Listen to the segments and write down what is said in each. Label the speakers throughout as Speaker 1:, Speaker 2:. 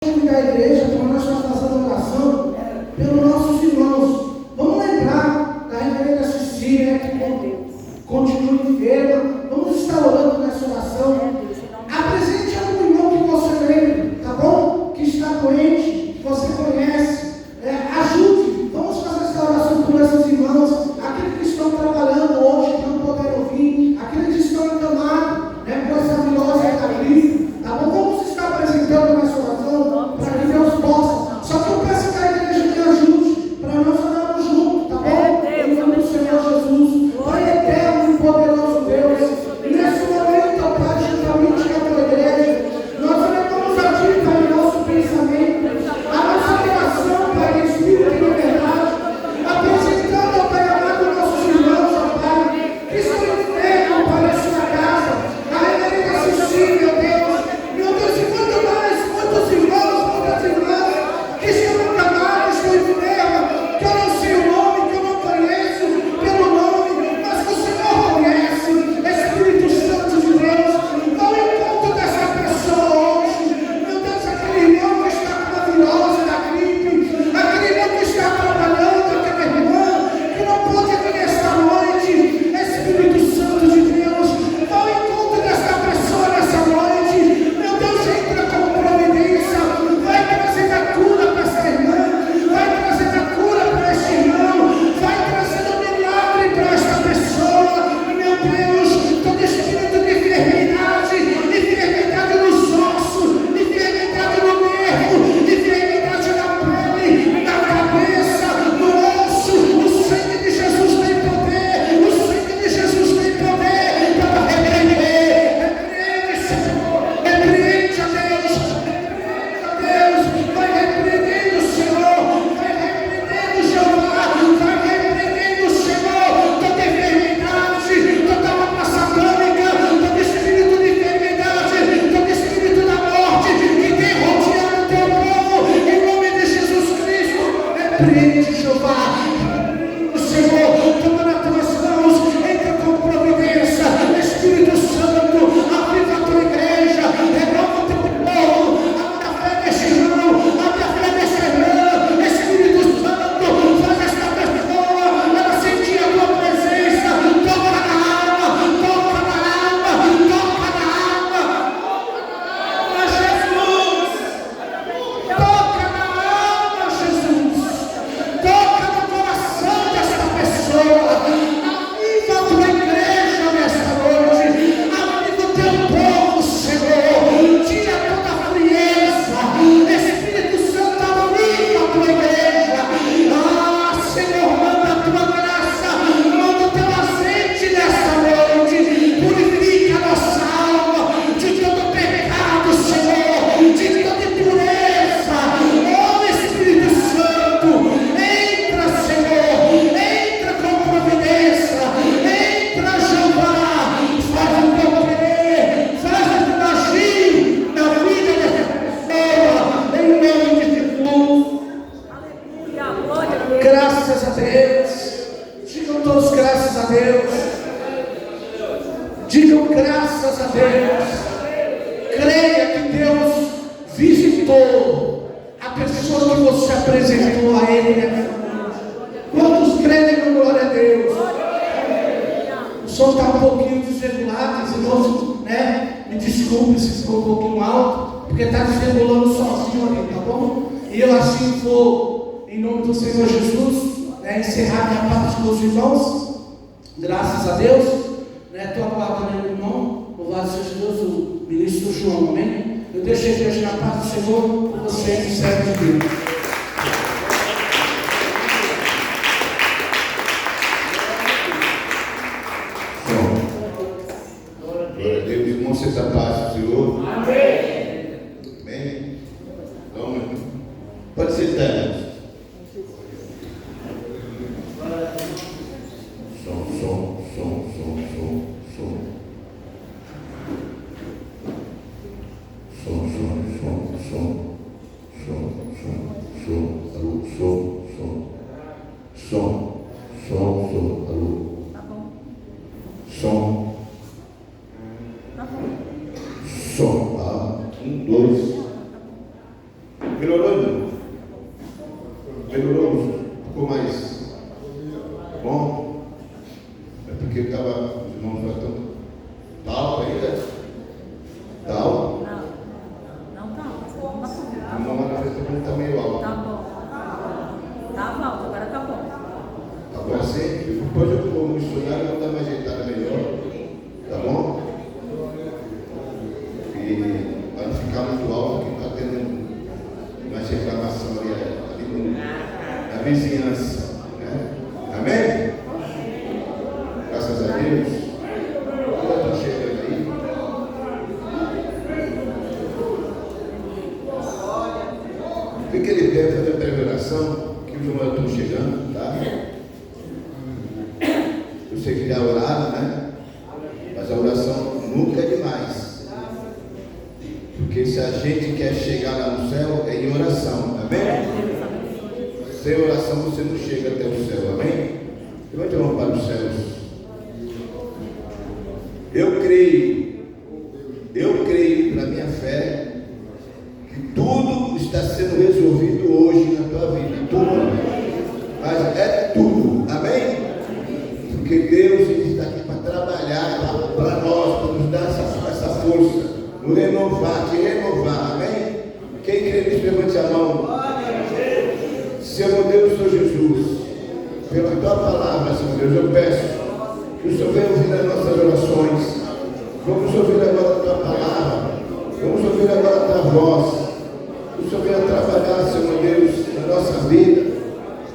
Speaker 1: Da igreja, quando nós estamos fazendo oração pelos nossos irmãos, vamos lembrar da reverenda Cecília, que continua enferma. Vamos estar orando nessa oração. Apresente algum irmão que você lembre, tá bom? Que está doente, que você conhece. Ajude. Vamos fazer essa oração por esses irmãos, aqueles que estão trabalhando hoje, que não puderam vir, aqueles que estão encamados, por essa virose da gripe, tá bom? Vamos estar apresentando nessa oração para que Deus possa. Só que eu peço que a igreja me ajude para nós orarmos juntos, tá bom? Em nome do Senhor Jesus, Pai eterno e poderoso Deus, nesse momento, ó Pai, juntamente com a tua igreja, nós levamos a ti, Pai, nosso pensamento, a nossa oração, Pai, Espírito e liberdade, apresentando, ó Pai amado, nossos irmãos, ó Pai, que estão enfermos, Pai, na sua casa, a reverenda Cecília, meu Deus, e quanto mais, muitos irmãos, muitas irmãs, que estão encamados, estão enfermas, que eu não sei o nome, que eu não conheço pelo nome, mas que o Senhor conhece, Espírito Santo de Deus, ao encontro dessa pessoa hoje, meu Deus, aquele irmão que está com a virose da gripe, aquele irmão que está trabalhando, aquela irmã que não pode vir esta noite, Espírito Santo de Deus, ao encontro dessa pessoa nessa noite, meu Deus, entra com providência, vai trazer a cura para essa irmã, vai trazer a cura para este irmão, vai trazer um milagre para esta pessoa, meu Deus, todo espírito de enfermidade nos ossos, enfermidade no nervo, enfermidade na pele, na cabeça, no osso, o sangue de Jesus tem poder, o sangue de Jesus tem poder para repreender, Senhor, repreende a Deus, vai repreendendo, Senhor, vai repreendendo, Jeová, vai repreendendo, Senhor, toda enfermidade, toda alma satânica, todo espírito de enfermidade, todo espírito da morte que tem rodeado o teu povo, em nome de Jesus Cristo, repreende, Jeová, Senhor, toma nas tuas mãos, entra com providência, Espírito Santo, aviva a tua igreja, renova o teu povo, abre a fé deste irmão, abre a fé desta irmã, Espírito Santo, faz esta pessoa, ela sentir a tua presença, toca na alma, toca na alma, toca na alma, Jesus, toca na alma, Jesus, toca no coração desta pessoa, aviva a tua igreja nesta noite, aviva o teu povo, Senhor, tira toda a frieza, Espírito Santo, aviva a tua igreja, Senhor, manda a tua graça, manda o teu azeite nesta noite, purifica a nossa alma de todo pecado, Senhor, de toda impureza, Espírito Santo, entra, Senhor, entra com providência, entra, Jeová, faz o teu querer, faz o teu agir na vida dessa pessoa, em nome de Jesus. Graças a Deus. Digam todos graças a Deus. Digam graças a Deus. Creia que Deus visitou a pessoa que você apresentou a Ele nessa noite. Quantos creem no glória a Deus? O som está um pouquinho desregulado, os irmãos, me desculpe se ficou um pouquinho alto, porque está desregulando sozinho ali, tá bom? E eu assim vou, em nome do Senhor Jesus, encerrar minha parte com os irmãos, graças a Deus, estou aguardando o irmão, louvado seja Deus, o ministro João, amém? Eu deixo a igreja na paz do Senhor, você é servo de Deus.
Speaker 2: Glória a Deus, irmão, você está paz do Senhor? Amém. Amém. Então, pode sentar. Som. Um, dois. Melhorou, irmão? Melhorou? Ficou mais bom? É porque estava, os irmãos já estão tal ainda? Tal?
Speaker 3: Não tá.
Speaker 2: A mamãe está meio alto.
Speaker 3: Tá bom. Tá alto, agora tá bom.
Speaker 2: Tá bom assim? Depois eu vou misturar e vou dar uma ajeitada melhor. Tá bom? E para não ficar muito alto, que está tendo uma reclamação ali na vizinhança. Né? Amém? Graças a Deus. Eu estou chegando aí. Fique ele deve fazer a breve oração, que os irmãos estão chegando, tá? Eu sei que já oraram, né? Mas a oração nunca é demais. Porque se a gente quer chegar lá no céu, é em oração, amém? Sem oração você não chega até o céu, amém? Levante a mão para os céus. Eu creio pela minha fé, que tudo está sendo resolvido hoje na tua vida, tudo, mas é tudo, amém? Porque Deus está aqui para trabalhar para nós, para nos dar essa força, nos renovar, te renovar, amém? Quem crê nisso, levante a mão. Senhor Deus, Senhor Jesus, pela tua palavra, Senhor Deus, eu peço que o Senhor venha ouvir as nossas orações. Vamos ouvir agora a tua palavra, vamos ouvir agora a tua voz. O Senhor venha trabalhar, Senhor Deus, na nossa vida,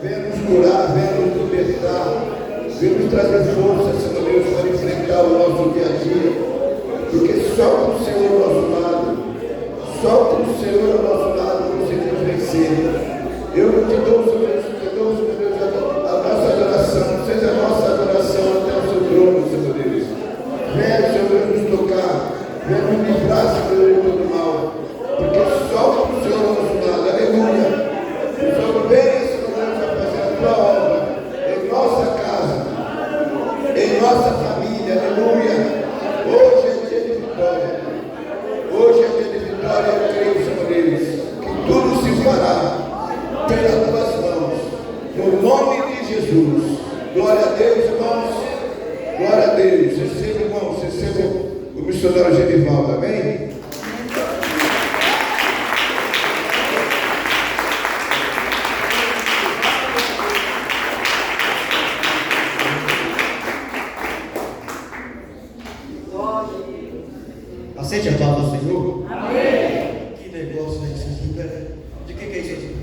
Speaker 2: venha nos curar, venha nos libertar, venha nos trazer força, Senhor Deus, para enfrentar o nosso dia a dia, porque só com o Senhor ao nosso lado, só com o Senhor ao nosso lado conseguimos vencer. Eu te dou, Senhor Deus, a nossa adoração, seja a nossa adoração até o seu trono, Senhor Deus. Venha, Senhor Deus, nos tocar, venha nos livrar, Senhor Deus, de todo mal, porque só com o Senhor ao nosso lado, aleluia. O Senhor vem, Senhor Deus, a fazer a tua obra em nossa casa, em nossa família, aleluia. Hoje é dia de vitória, hoje é dia de vitória, eu creio, Senhor Deus, que tudo se fará pelas tuas mãos, no nome de Jesus. Glória a Deus, irmãos. Glória a Deus. Receba, irmãos, receba o missionário Genivaldo, amém?
Speaker 4: Aceite a palavra do Senhor?
Speaker 3: Amém.
Speaker 4: Que negócio é esse aqui, velho? De que é isso aqui?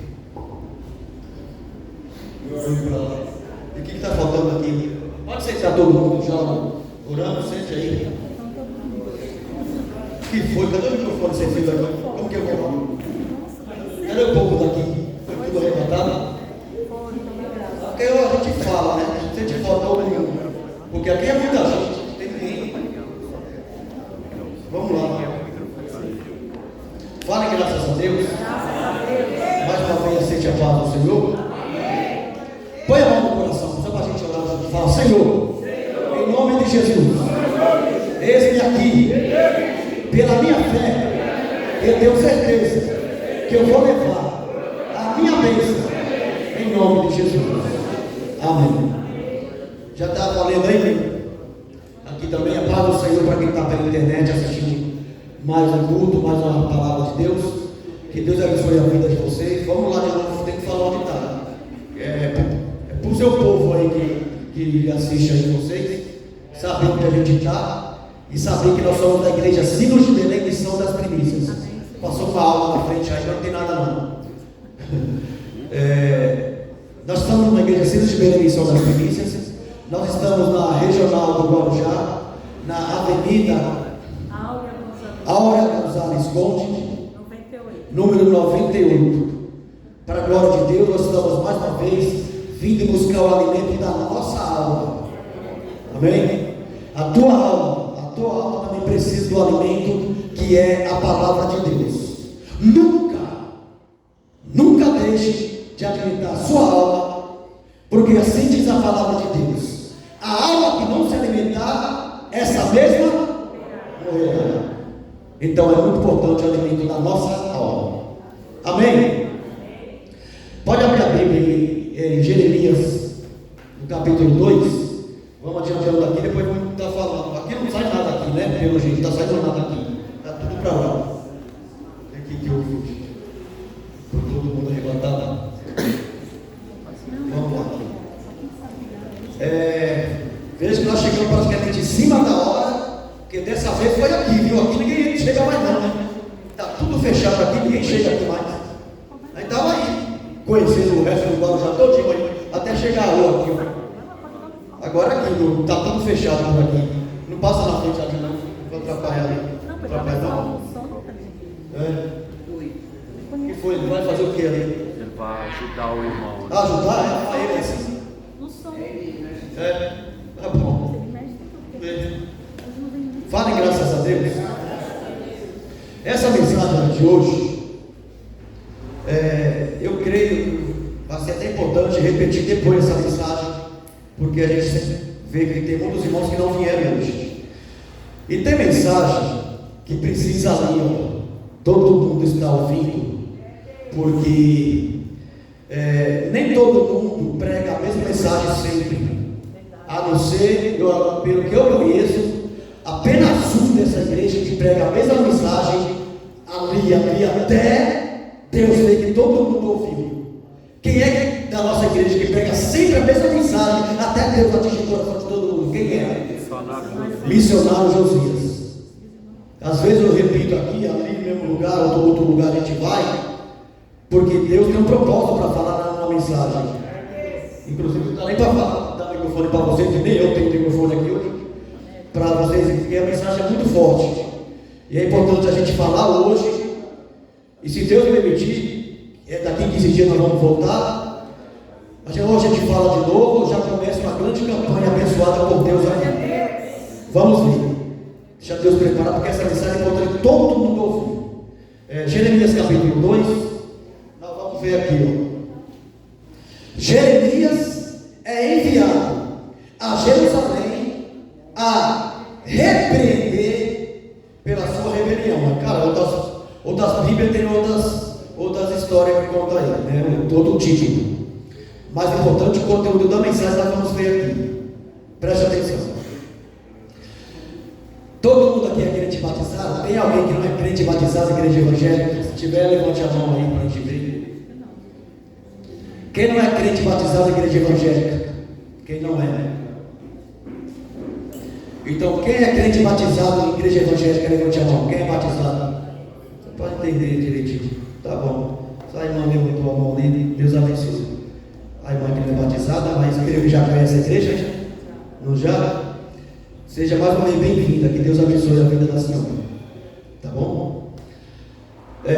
Speaker 4: E o que está faltando aqui? Pode sentar todo mundo já orando, sente aí. O que foi? Cadê o microfone sem fio aqui? Como que eu vou? Cadê o povo daqui? Foi tudo arrebatado? Porque a gente fala, né? A gente sente falta nenhum. Porque aqui é muita gente, não tem ninguém. Vamos lá. Fale graças a Deus. Mais uma vez aceite a palavra do Senhor. Põe a mão no coração, só para a gente orar e falar: Senhor, em nome de Jesus, eis-me aqui, pela minha fé, eu tenho certeza que eu vou levar a minha bênção, em nome de Jesus. Amém. Já está valendo aí? Aqui também a paz do Senhor para quem está pela internet assistindo mais um culto, mais uma palavra de Deus. Que Deus abençoe a vida de vocês. Vamos lá de novo, tem que falar onde está. Para o seu povo aí que assiste aí vocês, saber onde a gente está e saber que nós somos da igreja Sinos de Belém e São das Primícias. Passou uma aula na frente aí, não tem nada não. Nós estamos na igreja Sinos de Belém e São das Primícias. Nós estamos na regional do Guarujá, na avenida Áurea Gonzalez Conde, número 98. Para a glória de Deus, nós estamos mais uma vez vindo buscar o alimento da nossa alma. Amém? A tua alma também precisa do alimento que é a palavra de Deus. Nunca deixe de alimentar a sua alma, porque assim diz a palavra de Deus: a alma que não se alimentar, essa mesma morrerá. Então é muito importante o alimento da nossa alma. Amém? Pode abrir a Bíblia em Jeremias, no capítulo 2. Vamos adiantando aqui, depois vamos estar falando. Aqui não sai nada aqui, né? Pelo jeito, não está saindo nada aqui. Está tudo para lá. É aqui que eu fui. Todo mundo arrebatado. Vamos lá. Veja que nós chegamos praticamente em cima da hora, porque dessa vez foi aqui, viu? Aqui ninguém chega mais não, né? Está tudo fechado aqui, ninguém chega aqui mais. Aí estava aí, conhecendo o resto do Guarujá todinho aí, até chegar a rua aqui, ó. Agora aqui, está tudo fechado por aqui. Não passa na frente ali, não. Não atrapalhar ali. Não atrapalha não. O que foi? Ele vai fazer o que ali?
Speaker 5: Ele vai ajudar o irmão.
Speaker 4: Ajudar? É? Ele é assim?
Speaker 3: No som.
Speaker 4: Tá bom. Falem graças a Deus. Essa mensagem de hoje, eu creio que vai ser até importante repetir depois essa mensagem, porque a gente vê que tem muitos irmãos que não vieram hoje. E tem mensagem que precisa ali, ó, todo mundo está ouvindo, porque nem todo mundo prega a mesma mensagem sempre. A não ser, pelo que eu conheço, apenas um dessa igreja que prega a mesma mensagem ali até Deus vê que todo mundo ouviu. Quem é da nossa igreja que prega sempre a mesma mensagem até Deus atingir o coração de todo mundo? Quem é? Missionário Josias. Às vezes eu repito aqui, ali no mesmo lugar, ou em outro lugar a gente vai, porque Deus tem um propósito para falar na mensagem. Inclusive, não está nem para dar microfone para vocês, que nem eu tenho microfone aqui hoje, para vocês, porque a mensagem é muito forte. E é importante a gente falar hoje, e se Deus permitir, daqui 15 dias nós vamos voltar, mas hoje a gente fala de novo, já começa uma grande campanha abençoada por Deus aqui. Vamos ver. Deixa Deus preparar, porque essa mensagem é importante todo mundo ouvir. Jeremias capítulo 2, nós vamos ver aqui, ó. Jeremias é enviado a Jerusalém a repreender pela sua rebelião. Cara, outras Bíblias tem outras histórias que contam aí, né? Todo o título. Mas é importante o conteúdo da mensagem nós vamos ver aqui. Preste atenção. Todo mundo aqui é crente batizado? Tem alguém que não é crente batizado, igreja evangélica? Se tiver, levante a mão aí para a gente ver. Quem não é crente batizado, igreja evangélica? Quem não é? Então, quem é crente batizado em igreja evangélica, levante a mão. Quem é batizado? Você pode entender direitinho. Tá bom. Só a irmã levantou a mão ali, Deus abençoe. A irmã que não é batizada, mas creio que já conhece a igreja? Não já? Seja mais uma vez bem-vinda, que Deus abençoe a vida da senhora. Tá bom?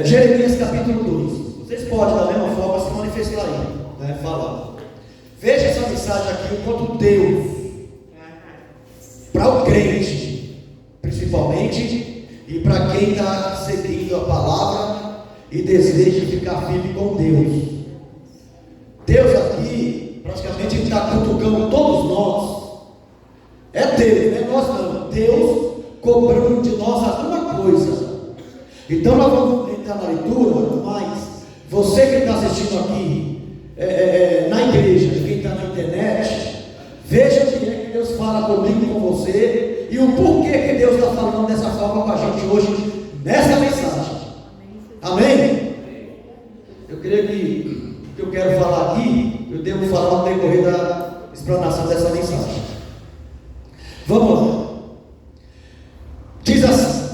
Speaker 4: Jeremias capítulo 2. Vocês podem, da mesma forma, se manifestar aí, né? Falar. Veja essa mensagem aqui, o quanto Deus, para o crente, principalmente, e para quem está seguindo a palavra e deseja ficar firme com Deus. Deus aqui, praticamente, está cutucando todos nós. É Deus, não é nós não. Deus cobrando de nós alguma coisa. Então nós vamos entrar na leitura, mas você que está assistindo aqui na igreja, quem está na internet, veja o que é que Deus fala comigo e com você, e o porquê que Deus está falando dessa forma com a gente hoje, nessa mensagem. Amém? Eu creio que o que eu quero falar aqui, eu devo falar no decorrer da explanação dessa mensagem. Vamos lá. Diz assim.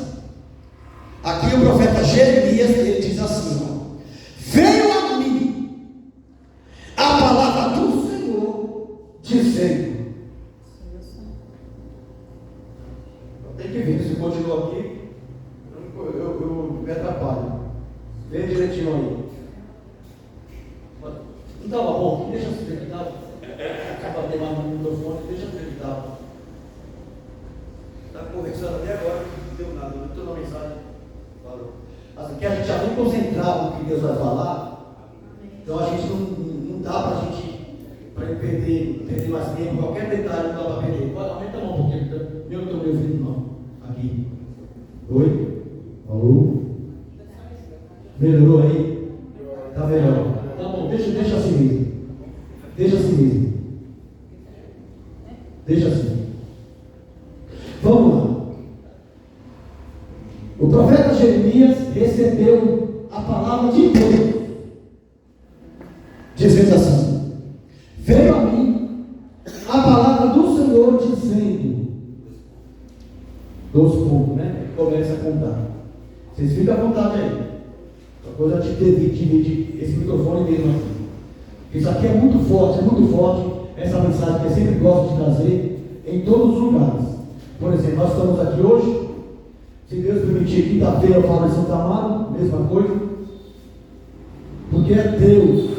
Speaker 4: Aqui o profeta Jeremias, ele diz assim, ó, veio a mim a palavra do Senhor, dizendo. Tem que ver, se continua aqui, eu me atrapalho. Vê direitinho aí. Não estava bom? Deixa eu se acreditar. Para bater mais no microfone, deixa eu acreditar. Está conversando até agora, não deu nada, não estou na mensagem. Falou. Assim, que a gente já vem concentrado no que Deus vai falar, então a gente não dá para a gente perder mais tempo, qualquer detalhe não dá para perder. Aumenta a mão um pouquinho, eu não estou me ouvindo não. Aqui. Oi? Alô? Melhorou aí? Tá melhor. Tá bom, deixa assim mesmo. Deixa assim mesmo. Deixa assim. Vamos lá. O profeta Jeremias recebeu a palavra de Deus, dizendo assim: veio a mim a palavra do Senhor dizendo, 12 pontos, né? Começa a contar. Vocês ficam à vontade aí. A coisa de dividir esse microfone mesmo aqui. Isso aqui é muito forte, essa mensagem que eu sempre gosto de trazer em todos os lugares. Por exemplo, nós estamos aqui hoje. Se Deus permitir, quinta-feira eu falo em Santa Amaro, mesma coisa. Porque é Deus.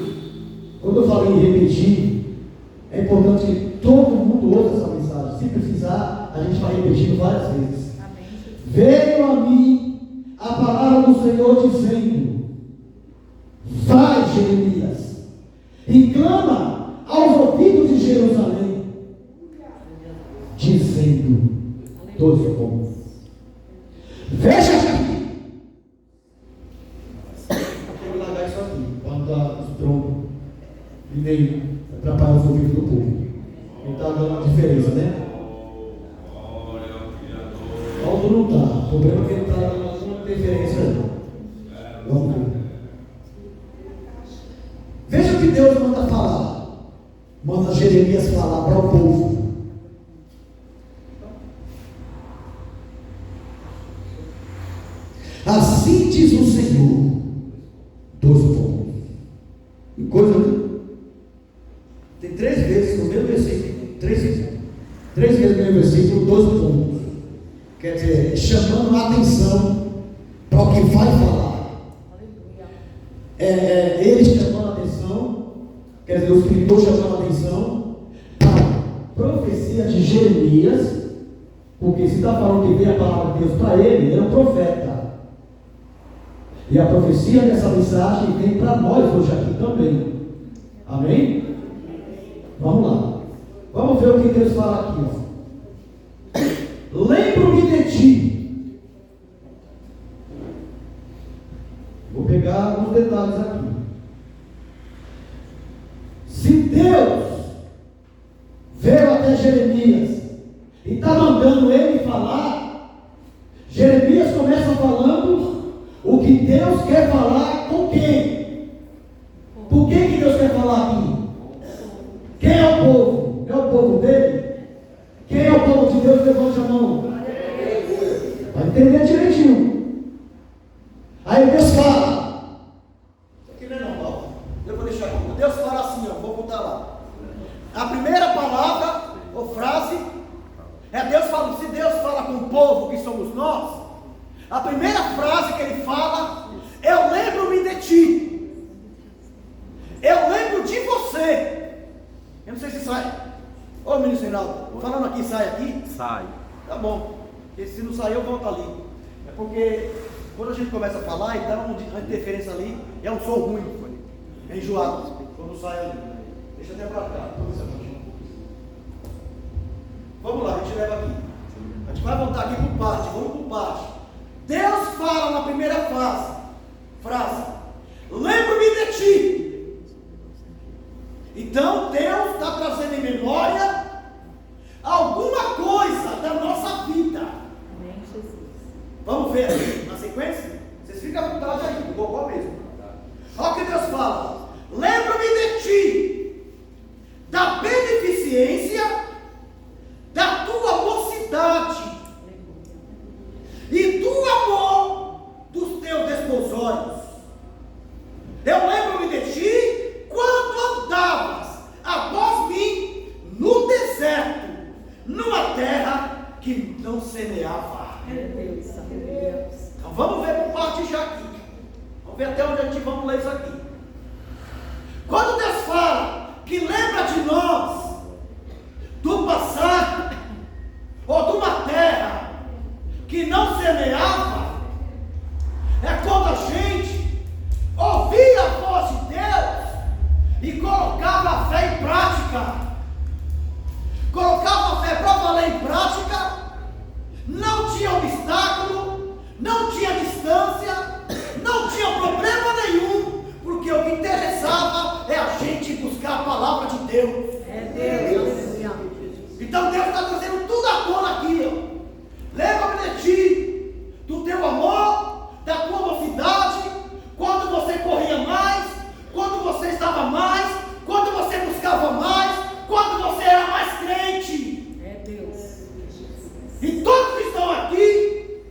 Speaker 4: Quando eu falei em repetir, é importante que todo mundo ouça essa mensagem. Se precisar, a gente vai repetindo várias vezes.
Speaker 3: Amém.
Speaker 4: Veio a mim a palavra do Senhor dizendo: vai, Jeremias, e clama aos ouvidos de Jerusalém, dizendo, 12 pontos. Veja aqui. Eu vou largar isso aqui, para não dar os troncos e nem atrapalhar os ouvidos do povo. Ele está dando uma diferença, né? Alto não está. O problema é que ele está dando alguma interferência. Vamos ver. Veja o que Deus manda falar. Manda Jeremias falar para o povo. Assim diz o Senhor, 12 pontos. E coisa, tem 3 vezes no mesmo versículo, 3 vezes no mesmo versículo, 12 pontos. Quer dizer, chamando a atenção para o que vai falar. Ele chamando a atenção, quer dizer, o escritor chamando a atenção para a profecia de Jeremias, porque se está falando que veio a palavra de Deus para ele é um profeta. E a profecia dessa mensagem vem para nós hoje aqui também. Amém? Vamos lá. Vamos ver o que Deus fala aqui. Lembro-me de ti. Vou pegar alguns detalhes aqui. Se Deus veio até Jeremias e está mandando ele falar, Jeremias começa falando o que Deus quer falar com quem? Por que Deus quer falar aqui? Quem é o povo? É o povo dele? Quem é o povo de Deus? Levante a mão. Vai entender direitinho. Aí Deus fala. Isso aqui não é normal. Eu vou deixar aqui. Deus fala assim, ó, vou botar lá. A primeira palavra ou frase é Deus falando. Se Deus fala com o povo que somos nós, a primeira frase que ele fala: eu lembro-me de ti. Eu lembro de você. Eu não sei se sai. Ô ministro Reinaldo, falando aqui, sai aqui?
Speaker 5: Sai.
Speaker 4: Tá bom. Porque se não sair, eu volto ali. É porque quando a gente começa a falar e dá uma interferência ali, é um som ruim. É enjoado. Quando sai ali. Deixa até pra cá. Vamos lá, a gente leva aqui. A gente vai voltar aqui por parte. Vamos por parte. Deus fala na primeira frase: lembro-me de ti. Então Deus está trazendo em memória alguma coisa da nossa vida.
Speaker 3: Amém, Jesus.
Speaker 4: Vamos ver aqui na sequência? Vocês ficam à vontade aí, igual mesmo. Olha o que Deus fala: lembro-me de ti, da beneficência da tua mocidade e do amor dos teus desposórios. Eu lembro-me de ti quando andavas após mim no deserto, numa terra que não semeava.
Speaker 3: Meu Deus, meu Deus.
Speaker 4: Então vamos ver por parte já aqui. Vamos ver até onde a gente vamos ler isso aqui. Quando Deus fala que lembra de nós do passado, ou de uma terra que não semeava, é quando a gente ouvia a voz de Deus e colocava a fé em prática. Colocava a fé para valer em prática, não tinha obstáculo, não tinha distância, não tinha problema nenhum, porque o que
Speaker 6: Deus.
Speaker 3: É Deus. Aleluia.
Speaker 6: Então Deus está trazendo tudo à tona aqui, ó. Lembra-me de ti, do teu amor, da tua mocidade, quando você corria mais, quando você estava mais, quando você buscava mais, quando você era mais crente.
Speaker 3: É Deus.
Speaker 6: E todos que estão aqui,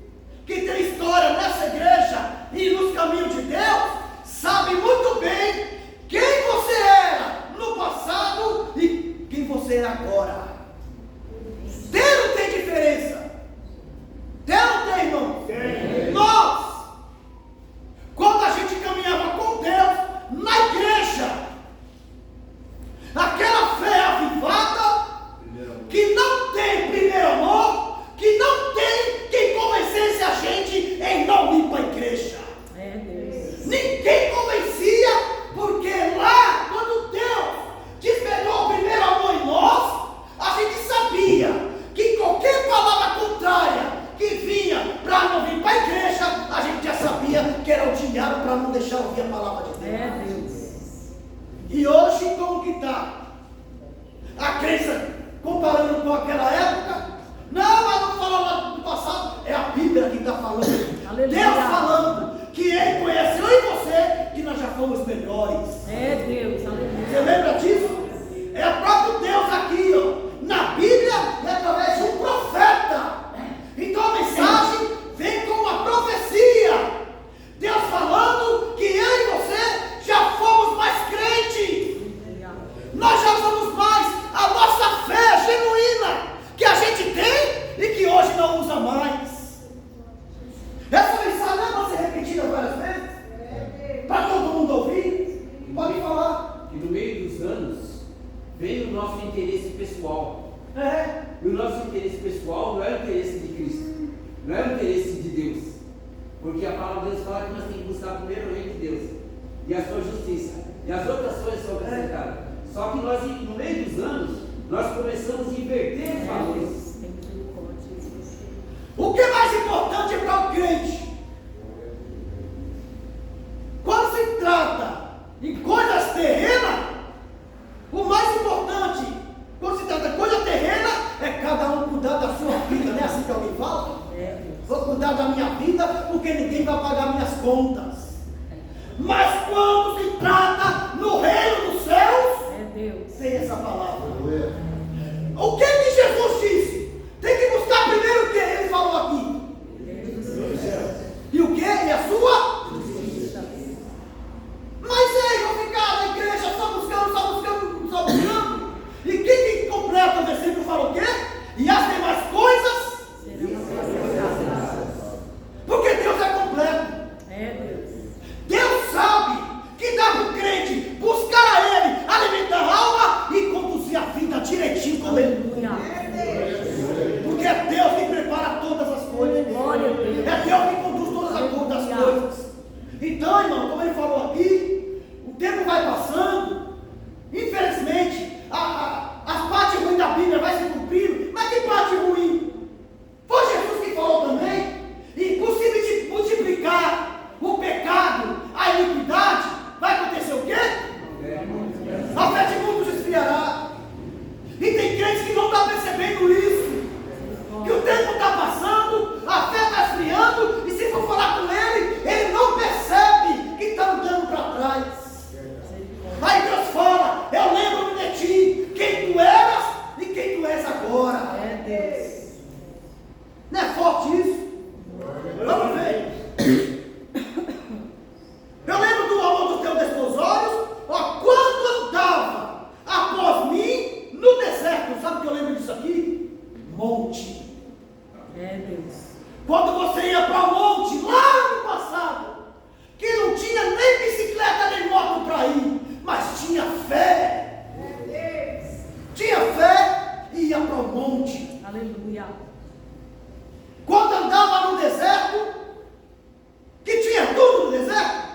Speaker 6: que tem história nessa igreja e nos caminhos de Deus, sabem muito bem quem você era no passado e quem você é agora. Deus não tem diferença. Deus não tem, irmão. Nós, quando a gente caminhava com Deus na igreja, aquela fé avivada, que não tem primeiro amor, que não tem quem convencesse a gente em não ir para a igreja.
Speaker 3: É Deus.
Speaker 6: Ninguém convencia, porque lá, quando Deus despertou o primeiro amor em nós, a gente sabia que qualquer palavra contrária que vinha para não vir para a igreja, a gente já sabia que era o diabo para não deixar ouvir a palavra de Deus.
Speaker 3: É Deus.
Speaker 6: E hoje, como que está? A crença, comparando com aquela época, não, mas não fala lá do passado, é a Bíblia que está falando.
Speaker 3: Aleluia.
Speaker 6: Deus falando que Ele conheceu em você, que nós já fomos melhores.
Speaker 3: É Deus.
Speaker 6: Você
Speaker 3: Aleluia.
Speaker 6: lembra disso? É o próprio Deus aqui, ó, na Bíblia, e através de um profeta. Então a mensagem vem com uma profecia. Deus falando que eu e você já fomos mais crentes. Nós já somos mais. A nossa fé genuína que a gente tem e que hoje não usa mais. Essa mensagem não é para ser repetida várias vezes? Para todo mundo ouvir? Pode falar.
Speaker 7: E no meio dos anos veio o nosso interesse pessoal.
Speaker 6: É.
Speaker 7: E o nosso interesse pessoal não é o interesse de Cristo, não é o interesse de Deus. Porque a palavra de Deus fala que nós temos que buscar primeiro o reino de Deus e a sua justiça. E as outras coisas são acrescentadas. Só que nós, no meio dos anos, nós começamos a inverter os valores.
Speaker 3: Tem misericórdia de você.
Speaker 6: O que é mais importante para o crente? Quando se trata em coisas terrenas, o mais importante, quando se trata de coisa terrena, é cada um cuidar da sua vida, não é assim que alguém fala?
Speaker 3: É Deus.
Speaker 6: Vou cuidar da minha vida, porque ninguém vai pagar minhas contas. Mas quando se trata no reino dos céus,
Speaker 3: É Deus.
Speaker 6: tem essa palavra. O que Jesus disse? Tem que buscar primeiro o que ele falou aqui. E o que? E a sua? Mas aí, vou ficar na igreja só buscando. E quem que completa o versículo fala o quê? E as demais coisas? Porque Deus é completo.
Speaker 3: É Deus.
Speaker 6: Deus sabe que dá para o crente buscar a Ele, alimentar a alma e conduzir a vida direitinho com Ele.
Speaker 3: Aleluia.
Speaker 6: Porque é Deus que prepara todas as coisas.
Speaker 3: Glória a Deus.
Speaker 6: É Deus que conduz todas as coisas. Então, irmão, como ele falou aqui, o tempo vai passando. Infelizmente, as partes ruins da Bíblia vai se cumprindo. Mas que parte ruim? Foi Jesus que falou também. Impossível de multiplicar o pecado, a iniquidade. Vai acontecer o quê? A fé de muitos esfriará. E tem crentes que não estão percebendo isso. Que o tempo está passando, a fé está esfriando, e se for falar com ele, ele não percebe que está andando para trás. Aí Deus fala, eu lembro de ti, quem tu eras e quem tu és agora.
Speaker 3: É Deus.
Speaker 6: Não é forte isso? Vamos ver. Eu lembro do amor dos teus desposórios, ó, quando andava após mim no deserto. Sabe o que eu lembro disso aqui? Monte.
Speaker 3: É Deus.
Speaker 6: Quando você ia para o monte, lá no passado, que não tinha nem bicicleta nem moto para ir, mas tinha fé. Tinha fé e ia para o monte.
Speaker 3: Aleluia.
Speaker 6: Quando andava no deserto, que tinha tudo no deserto,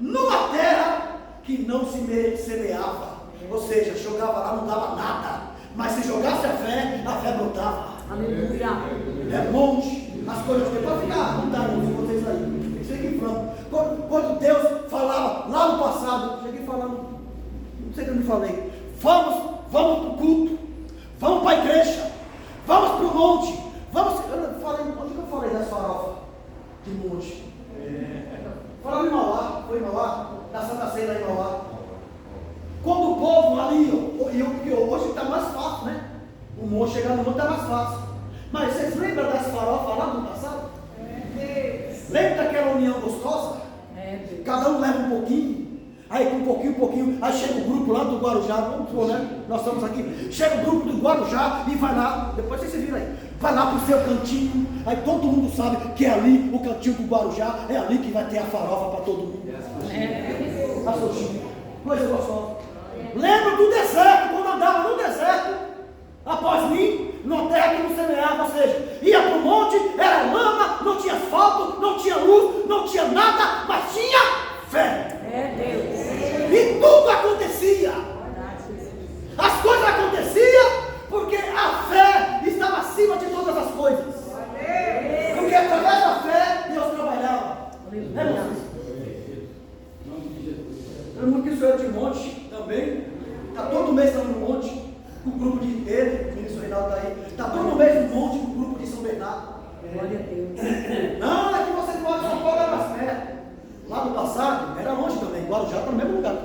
Speaker 6: numa terra que não se semeava, ou seja, jogava lá, não dava nada, mas se jogasse a fé brotava.
Speaker 3: Aleluia.
Speaker 6: É monte, as coisas que pode ficar, não dá não, se vocês aí, chega em franco. Quando Deus falava lá no passado, cheguei falando, não sei o que eu me falei, Vamos para o culto, vamos para a igreja, vamos para o monte, vamos. Onde que eu falei das farofas de monte? Falando em Mauá, foi em Mauá, na Santa Ceia lá em Mauá. Quando o povo ali, porque hoje está mais fácil, né? O monte chegar no monte está mais fácil. Mas vocês lembram das farofas lá do passado? Lembra daquela união gostosa? Cada um leva um pouquinho. Aí com um pouquinho, aí chega o grupo lá do Guarujá, vamos supor, né? Nós estamos aqui, chega o grupo do Guarujá e vai lá, depois vocês se viram aí, vai lá pro seu cantinho, aí todo mundo sabe que é ali o cantinho do Guarujá, é ali que vai ter a farofa para todo mundo. A Soxinha, coisa gostosa. Lembro do deserto, quando andava no deserto, após mim, numa terra que não semeava, ou seja, ia para o monte, era lama, não tinha asfalto, não tinha luz, não tinha nada, mas tinha fé. E tudo acontecia. As coisas aconteciam porque a fé estava acima de todas as coisas. Porque através da fé Deus trabalhava. Eu não quis ir de monte também. Está todo mês estamos no monte. Com o grupo de ele, o ministro Reinaldo está aí. Está todo mês no monte com o grupo de São Bernardo.
Speaker 3: Glória a Deus.
Speaker 6: Não, é que vocês moram em São Paulo, era mais perto. Lá no passado, era longe também, Guarujá está no mesmo lugar.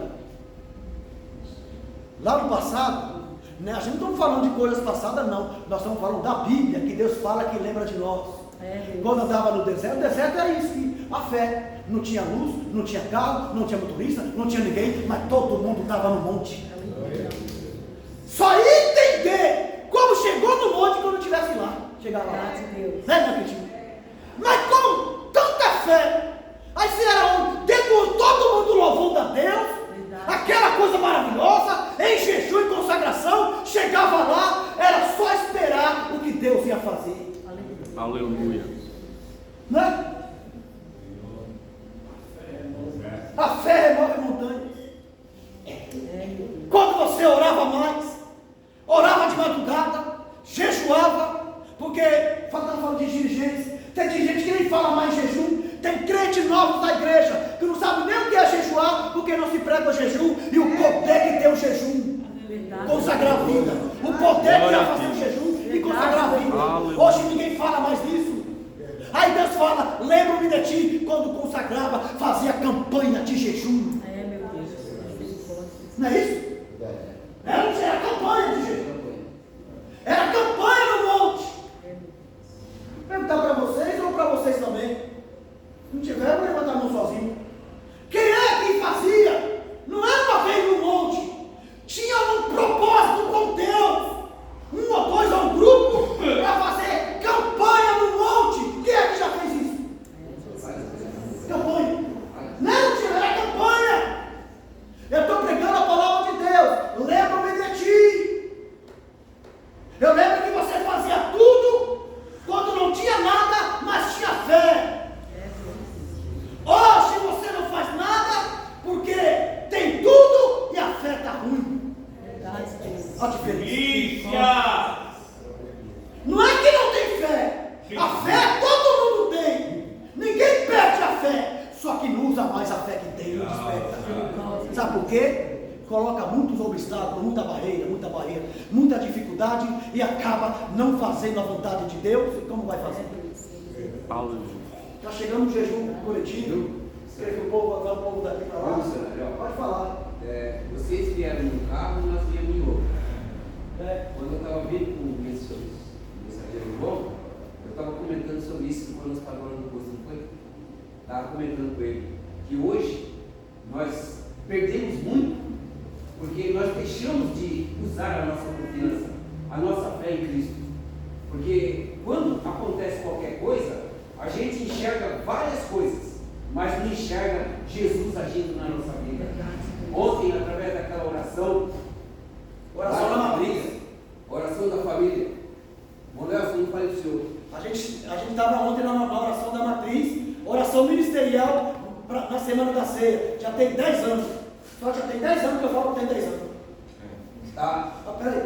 Speaker 6: Lá no passado, né, a gente não está falando de coisas passadas, não. Nós estamos falando da Bíblia, que Deus fala que lembra de nós. Quando andava no deserto, o deserto era isso, a fé. Não tinha luz, não tinha carro, não tinha motorista, não tinha ninguém, mas todo mundo estava no monte. Só ia entender como chegou no monte quando estivesse lá. Chegar lá. Né, minha querido? Mas com tanta fé. Aí se era todo mundo louvando a Deus, aquela coisa maravilhosa, em jejum e consagração, chegava lá, era só esperar o que Deus ia fazer.
Speaker 5: Aleluia.
Speaker 6: Né? A fé remove montanhas. Quando você orava mais, orava de madrugada, jejuava, porque falando de dirigentes, tem dirigente que nem fala mais em jejum, tem crente novo da igreja, que não sabe nem o que é jejuar, porque não se prega o jejum, e o poder que tem o jejum, consagrar a vida, o poder que é fazer o jejum e consagrar a vida. Hoje ninguém fala mais disso. Aí Deus fala, lembro-me de ti, quando consagrava, fazia campanha de jejum. Não é isso? Era campanha de jejum. Era campanha no monte. Vou perguntar para vocês ou para vocês também. Se não tiver, vou levantar a mão sozinho. Quem é que fazia? Não era uma vez no monte. Tinha um propósito com Deus. Um ou dois ou um grupo para fazer campanha no monte. Quem é que já fez isso? Campanha. Não, tio, era campanha. Eu estou pregando a palavra de Deus. Lembra-me de ti. Eu lembro que você fazia tudo quando não tinha nada, mas tinha fé. Hoje você não faz nada porque tem tudo e a fé está ruim. Olha a diferença. Não é que não tem fé. A fé todo mundo tem. Ninguém perde a fé. Só que não usa mais a fé que tem. Não desperta. Sabe por quê? Coloca muitos obstáculos, muita barreira, muita dificuldade e acaba não fazendo a vontade de Deus. E como vai fazer? Está chegando o jejum coletivo. Quer que o povo daqui para lá? Pode falar.
Speaker 7: Vocês vieram no carro e nós viemos em outro. Quando eu estava vindo com o mensageiro bom, eu estava comentando sobre isso quando nós paramos no posto, não foi? Estava comentando com ele que hoje nós perdemos muito porque nós deixamos de usar a nossa confiança, a nossa fé em Cristo. Porque quando acontece qualquer coisa, a gente enxerga várias coisas, mas não enxerga Jesus agindo na nossa vida. Ontem, através daquela oração da matriz, oração da família, Manuel, não falei para o senhor. A gente estava ontem na oração da matriz, oração ministerial na semana da ceia. Já tem 10 anos. Só já tem 10 anos que eu falo que tem 10 anos. Tá.
Speaker 6: Peraí,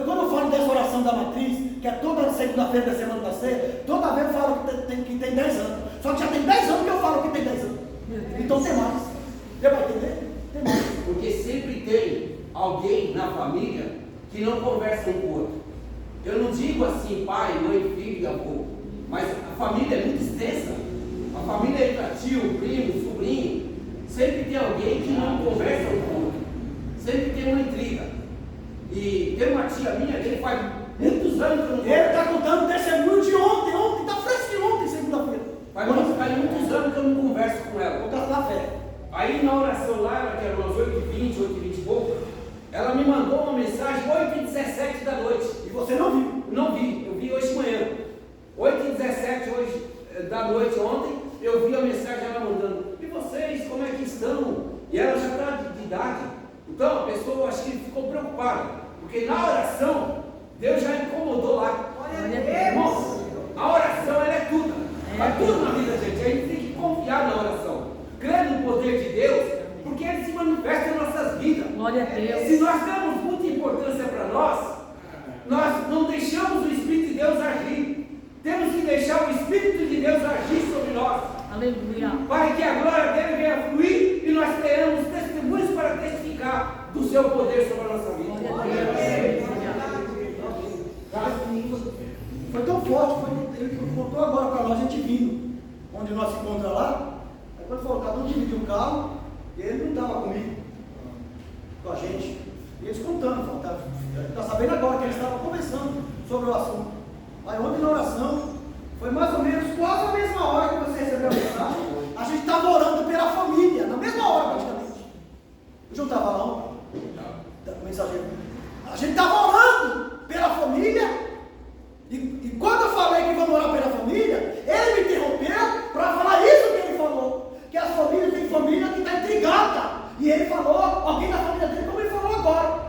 Speaker 6: quando eu falo dessa oração da matriz, que é toda segunda-feira da semana da ceia, toda vez eu falo que tem 10 anos. Só que já tem 10 anos que eu falo que tem 10 anos. Então tem mais. Deu para entender? Tem mais.
Speaker 7: Porque sempre tem alguém na família que não conversa um com o outro. Eu não digo assim pai, mãe, filho e avô, mas a família é muito extensa. A família é para tio, primo, sobrinho. Sempre tem alguém que não conversa um com o outro. Sempre tem uma intriga. E tem uma tia minha que faz muitos anos que eu não
Speaker 6: Ele está contando testemunho de ontem, está fresco de ontem, segunda-feira.
Speaker 7: Faz muitos anos que eu não converso com ela.
Speaker 6: Vou casar a fé.
Speaker 7: Aí na oração lá, ela que era umas 8h20, 8h20 e pouco, ela me mandou uma mensagem 8h17 da noite.
Speaker 6: E você não viu?
Speaker 7: Não vi, eu vi hoje de manhã. 8h17 hoje da noite ontem, eu vi a mensagem dela mandando. E vocês, como é que estão? E ela já está de idade. Então a pessoa, acho que ficou preocupada. Porque na oração, Deus já incomodou lá. Irmãos, a oração ela é tudo. É tudo na vida da gente. A gente tem que confiar na oração. Crer no poder de Deus, porque Ele se manifesta em nossas vidas.
Speaker 3: Glória a Deus.
Speaker 7: Se nós damos muita importância para nós não deixamos o Espírito de Deus agir. Temos que deixar o Espírito de Deus agir sobre nós.
Speaker 3: Aleluia.
Speaker 7: Para que a glória dele venha fluir e nós tenhamos testemunhos para testificar do seu poder sobre a nossa vida.
Speaker 3: Glória a Deus.
Speaker 6: Foi tão forte, ele contou agora para nós, a gente vindo, onde nós se encontramos lá. Aí quando falou, cada um dividiu um carro, ele não estava comigo, com a gente. E eles contando, está sabendo agora que eles estavam conversando sobre o assunto. Aí ontem na oração, foi mais ou menos quase a mesma hora que você recebeu a mensagem, a gente estava orando pela família, na mesma hora praticamente. O João estava lá ontem, mensageiro. A gente estava orando pela família. E quando eu falei que vamos orar pela família, ele me interrompeu para falar isso que ele falou. Que as famílias tem família que está intrigada. E ele falou, alguém da família dele, como ele falou agora.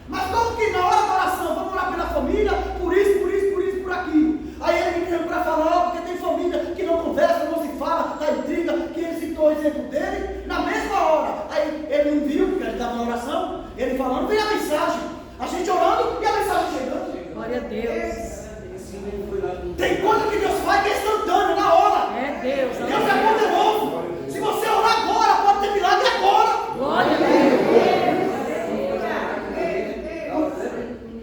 Speaker 6: Mas como que na hora da oração, vamos orar pela família, por isso, por aquilo. Aí ele me interrompeu para falar, porque tem família que não conversa, não se fala, está intriga, que ele citou o exemplo dele, na mesma hora. Aí ele não viu, porque ele estava na oração, ele falando, vem a mensagem. A gente orando e a mensagem chegando.
Speaker 3: Glória a Deus.
Speaker 6: Tem coisa que Deus faz que é instantâneo, na hora.
Speaker 3: É Deus.
Speaker 6: Deus é poderoso. Se você orar agora, pode ter milagre agora.
Speaker 3: Glória a Deus.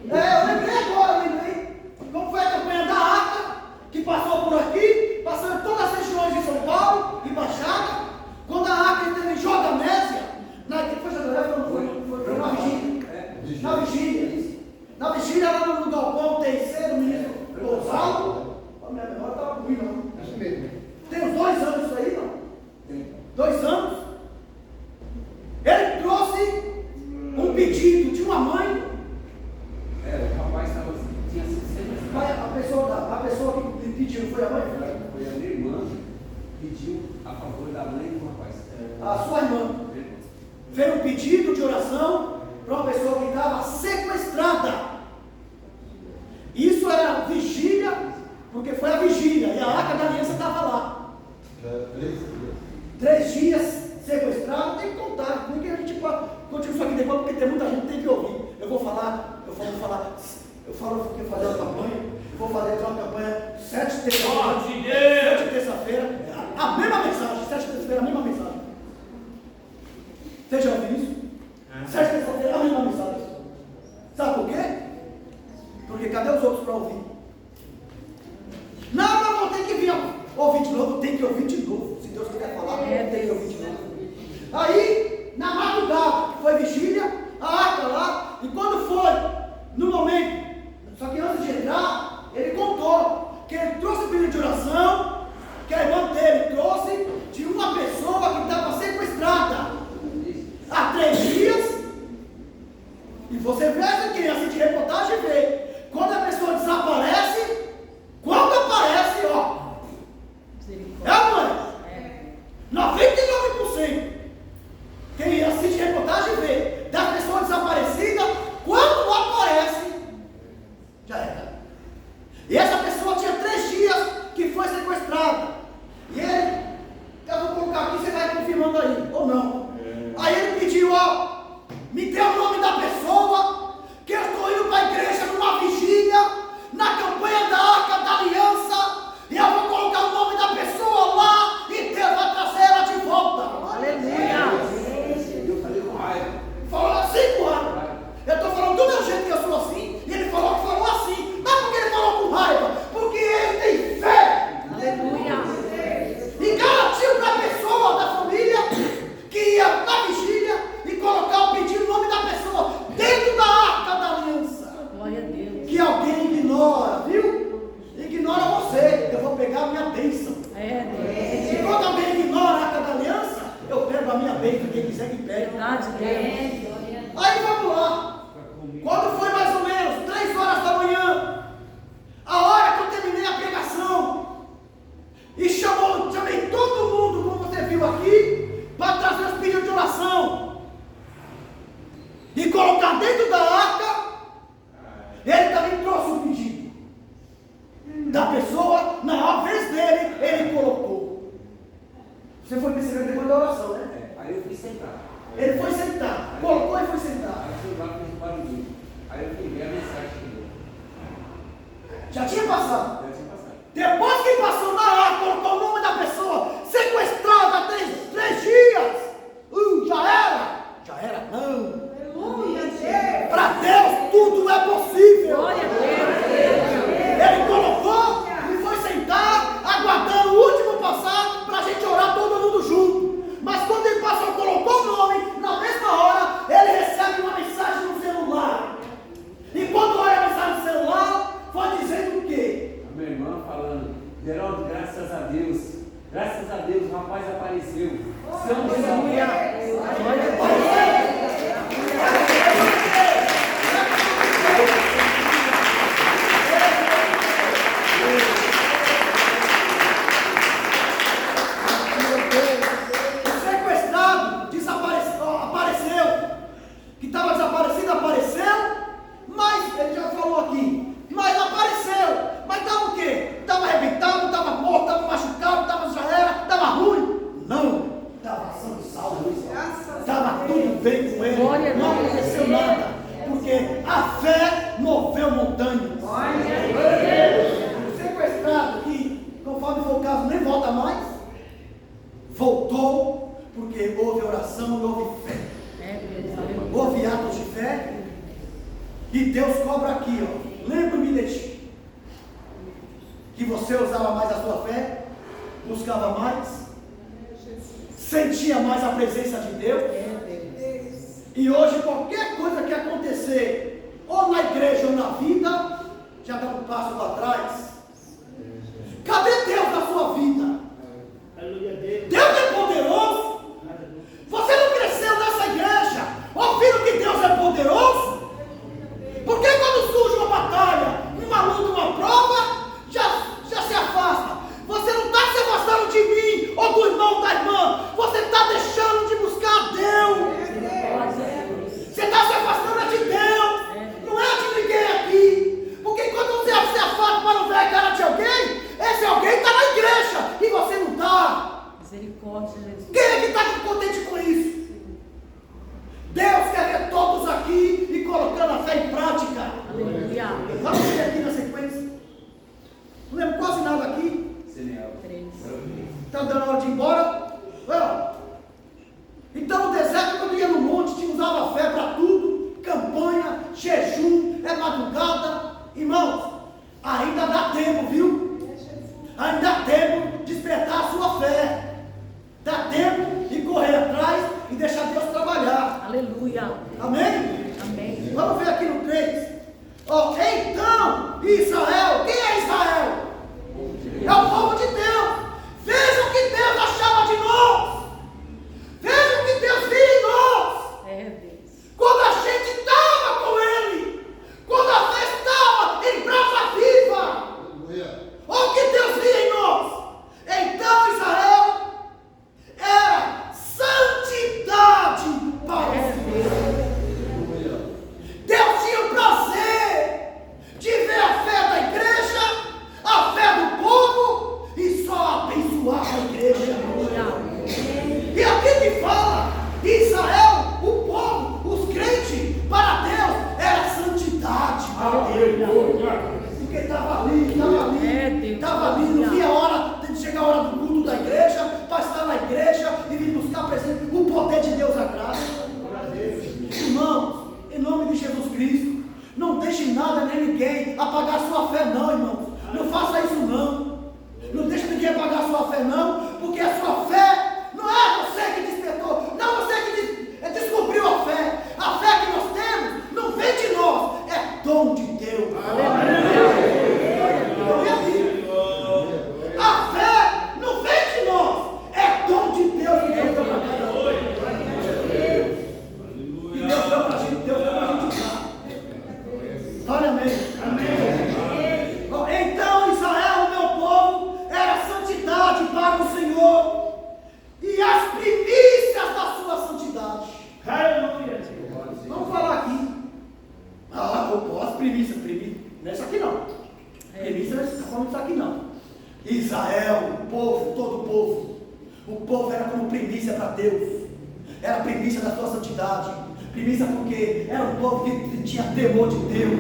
Speaker 6: Eu lembrei agora, como foi a campanha da Arca, que passou por aqui, passando todas as regiões de São Paulo, em Baixada, quando a Arca esteve em Jordanésia, foi na vigília. Na vigília, lá no galpão, terceiro ministro Gonçalo, a minha memória estava ruim, não.
Speaker 2: Isso mesmo.
Speaker 6: Tem uns 2 anos isso aí, não? 2 anos. Ele trouxe um pedido de uma mãe.
Speaker 7: O rapaz tinha sido sequestrado.
Speaker 6: A pessoa que pediu foi a mãe?
Speaker 7: Foi a minha irmã que pediu a favor da mãe do rapaz.
Speaker 6: A sua irmã. Fez um pedido de oração para uma pessoa que estava sequestrada. Isso era vigília, porque foi a vigília, e a Arca da Aliança estava lá. 3 dias sequestrado, tem que contar. Como é que a gente pode continuar isso aqui depois, porque tem muita gente que tem que ouvir. Eu falo que eu fazer uma campanha, vou fazer uma campanha 7 terça-feira, a mesma mensagem, 7 terça-feira, a mesma mensagem. Você já ouviu isso? 7 terça-feira, a mesma mensagem. Sabe por quê? Porque cadê os outros para ouvir? Não, vou ter que vir ouvir de novo, tem que ouvir de novo. Se Deus quiser falar, tem que ouvir de novo. Aí, na madrugada, que foi vigília, a Arca lá, e quando foi, no momento, só que antes de entrar, ele contou que ele trouxe o pedido de oração, que a irmã dele trouxe de uma pessoa que estava sequestrada há 3 dias. E você vê quem assiste reportagem vê. Quando a pessoa desaparece, quando aparece, ó. É a mãe. 99%. Quem assiste reportagem vê. Da pessoa desaparecida, quando aparece, já era. E essa pessoa tinha 3 dias que foi sequestrada. E ele, eu vou colocar aqui, você vai confirmando aí, ou não. Aí ele pediu, ó, me dê o nome da pessoa, que eu estou indo para a igreja numa vigília, na campanha da Arca da Aliança, e eu vou colocar o nome da pessoa lá, e Deus vai trazer ela de volta.
Speaker 3: Aleluia.
Speaker 7: Eu falei com raiva.
Speaker 6: peito, quem quiser que pegue.
Speaker 3: Verdade, Deus.
Speaker 6: Aí vamos lá. Quando foi mais ou menos 3 horas da manhã, a hora que eu terminei a pregação, e chamei todo mundo, como você viu aqui, para trazer os pedidos de oração e colocar dentro da arca. Ele também trouxe um pedido da pessoa, na vez dele, ele colocou. Você foi percebendo depois da oração, né?
Speaker 7: Aí eu fui sentar.
Speaker 6: Ele foi sentar, colocou e foi sentar.
Speaker 7: Aí eu fui lá, fiz um barulhinho. Aí eu fui ver a mensagem que deu.
Speaker 6: Já tinha passado.
Speaker 7: Já tinha passado.
Speaker 6: Depois que passou na arca, colocou o nome da pessoa sequestrada há 3 dias. Já era? Já era, não. Para Deus tudo é possível.
Speaker 3: Glória a Deus.
Speaker 6: Ele colocou e foi sentar, aguardando o último passar para a gente orar todo mundo junto. Mas quando ele passou, colocou o nome, na mesma hora, ele recebe uma mensagem no celular. E quando olha a mensagem no celular, foi dizendo o quê?
Speaker 7: A minha irmã falando, Geraldo, graças a Deus, o rapaz apareceu. São
Speaker 3: Aleluia.
Speaker 6: O sequestrado apareceu, que estava desaparecido, apareceu, mas ele já falou aqui, mas apareceu, mas estava o quê? Estava arrebentado, estava morto, estava machucado, já era, estava ruim? Não, estava são e salvo, estava tudo bem com ele,
Speaker 3: Glória a
Speaker 6: não
Speaker 3: Deus.
Speaker 6: aconteceu nada, porque a fé moveu montanhas. O sequestrado, que conforme for o caso, nem volta mais, voltou, porque houve oração e houve fé. Houve atos de fé. E Deus cobra aqui, ó. Lembra-me de ti. Que você usava mais a sua fé, buscava mais, sentia mais a presença de Deus. E hoje qualquer coisa que acontecer, ou na igreja ou na vida, já dá um passo para trás. Cadê Deus na sua vida? Deus é poderoso. Você não cresceu nessa igreja ouvindo que Deus é poderoso? Porque quando surge uma batalha, uma luta, uma prova, já se afasta. Você não está se afastando de mim ou do irmão, da irmã. Você está deixando de buscar Deus. Você está se afastando de Deus. Não é de ninguém aqui. Porque quando você se afasta para não ver a cara de alguém, esse alguém está na igreja e você não está.
Speaker 3: Misericórdia, Jesus.
Speaker 6: Quem é que está contente com isso? Deus quer ver todos aqui e colocando a fé em prática.
Speaker 3: Aleluia.
Speaker 6: Vamos ver aqui na sequência. Não lembro quase nada aqui. Está dando hora de ir embora? Então, no deserto, quando ia no monte, usava fé para tudo. Campanha, jejum, madrugada. Irmãos, ainda dá tempo, viu? Ainda dá tempo de despertar a sua fé. Dá tempo de correr atrás e deixar Deus trabalhar.
Speaker 3: Aleluia.
Speaker 6: Amém?
Speaker 3: Amém.
Speaker 6: Vamos ver aqui no 3. Então, Israel, quem é Israel? É o povo de Deus. Veja o que Deus achava de nós. Veja o que Deus via em nós.
Speaker 3: Deus.
Speaker 6: Quando a gente estava com Ele. Quando a fé estava em brasa viva. Olha o que Deus via em nós. Então, Israel era santidade para o Senhor. Deus tinha o prazer de ver a fé da igreja, a fé do povo e só abençoar a igreja. E aqui que fala que Israel, o povo, os crentes, para Deus era santidade para Deus. Porque estava ali, não via a hora de chegar a hora do culto da igreja, para estar na igreja e vir buscar presente. O poder de Deus agrada. Irmãos, em nome de Jesus Cristo, não deixe nada nem ninguém apagar sua fé, não, irmãos. Não faça isso, não. Não deixe ninguém apagar sua fé, não, porque a sua fé não é você que despertou, não é você que descobriu a fé. A fé que nós temos não vem de nós, é dom de Deus. A fé não vem de nós, é dom de Deus que Deus deu para cada um. Deus, era primícia da sua santidade, primícia porque era um povo que tinha temor de Deus,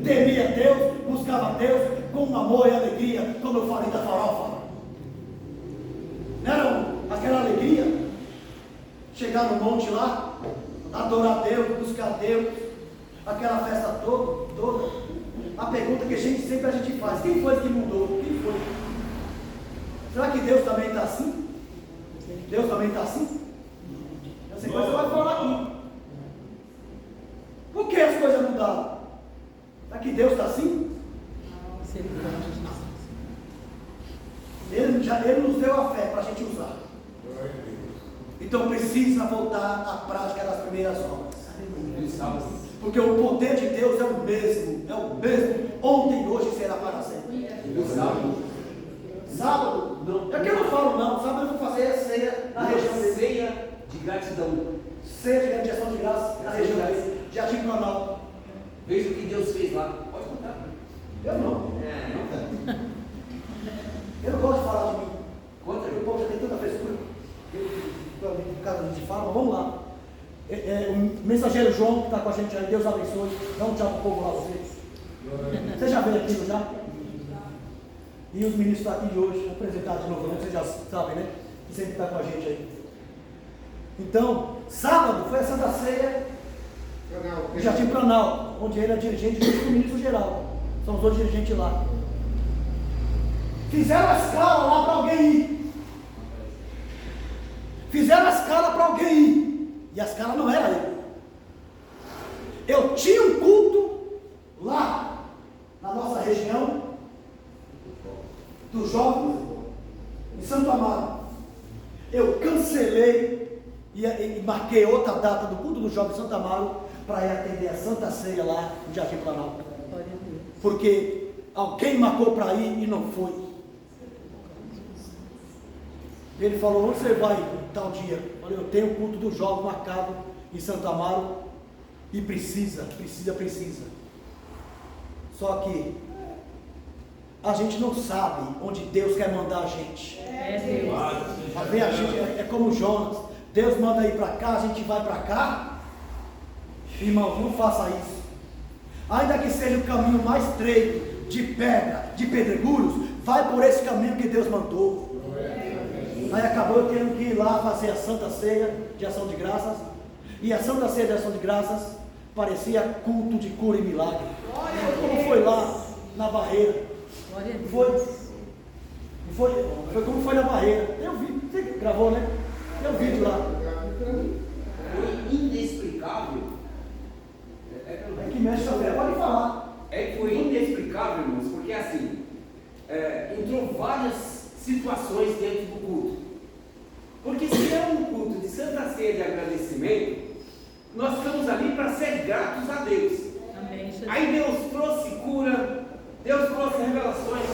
Speaker 6: temia Deus, buscava Deus com amor e alegria, como eu falei da farofa. Não era aquela alegria, chegar no monte lá, adorar Deus, buscar Deus, aquela festa toda. A pergunta que sempre a gente faz: quem foi que mudou? Quem foi? Será que Deus também está assim? Deus também está assim? Essa coisa você vai falar aqui. Por que as coisas mudaram? Será que Deus está assim? Ele nos deu a fé para a gente usar. Então precisa voltar à prática das primeiras obras. Porque o poder de Deus é o mesmo, ontem, hoje e será para sempre. Sábado? Não. É que eu não falo não, sábado eu vou fazer a ceia na região dele.
Speaker 7: Ceia de gratidão.
Speaker 6: Ceia de ação de graça na região dele, Jardim Planalto.
Speaker 7: Veja o que Deus fez lá. Pode contar.
Speaker 6: Eu não. Eu não gosto de falar de mim.
Speaker 7: Conta aí.
Speaker 6: O povo já tem tanta frescura. Por causa a gente fala, mas vamos lá. O mensageiro João que está com a gente aí, Deus abençoe. Dá um tchau para o povo lá, vocês. Você já veio aqui, já? E os ministros estão aqui de hoje, apresentar de novo, né? Vocês já sabem, né? Que sempre está com a gente aí. Então, sábado foi a Santa Ceia do Jardim Planalto, onde ele é dirigente junto com o ministro geral. São os outros dirigentes lá. Fizeram a escala lá para alguém ir. Fizeram a escala para alguém ir. E a escala não era ele. Eu tinha um culto lá na nossa região dos jovens em Santo Amaro. Eu cancelei e marquei outra data do culto dos jovens em Santo Amaro para ir atender a Santa Ceia lá no Jardim Planalto. Porque alguém marcou para ir e não foi. Ele falou: onde você vai tal dia? Eu falei: eu tenho o culto do jovem marcado em Santo Amaro e precisa. Só que a gente não sabe onde Deus quer mandar a gente. Às vezes a gente é como Jonas. Deus manda ir para cá, a gente vai para cá. Irmão, não faça isso. Ainda que seja o caminho mais estreito, de pedra, de pedregulhos, vai por esse caminho que Deus mandou. Aí acabou eu tendo que ir lá fazer a Santa Ceia de Ação de Graças. E a Santa Ceia de Ação de Graças parecia culto de cura e milagre. Como foi lá na Barreira. Foi como foi na Barreira. Eu vi, você gravou, né? Tem um vídeo lá.
Speaker 7: Foi inexplicável.
Speaker 6: É que mexe a fé, pode falar.
Speaker 7: É que foi inexplicável, irmãos, porque assim, entrou várias situações dentro do culto. Porque se é um culto de Santa Ceia de agradecimento, nós estamos ali para ser gratos a Deus.
Speaker 3: Amém.
Speaker 7: Aí Deus trouxe cura, Deus trouxe revelações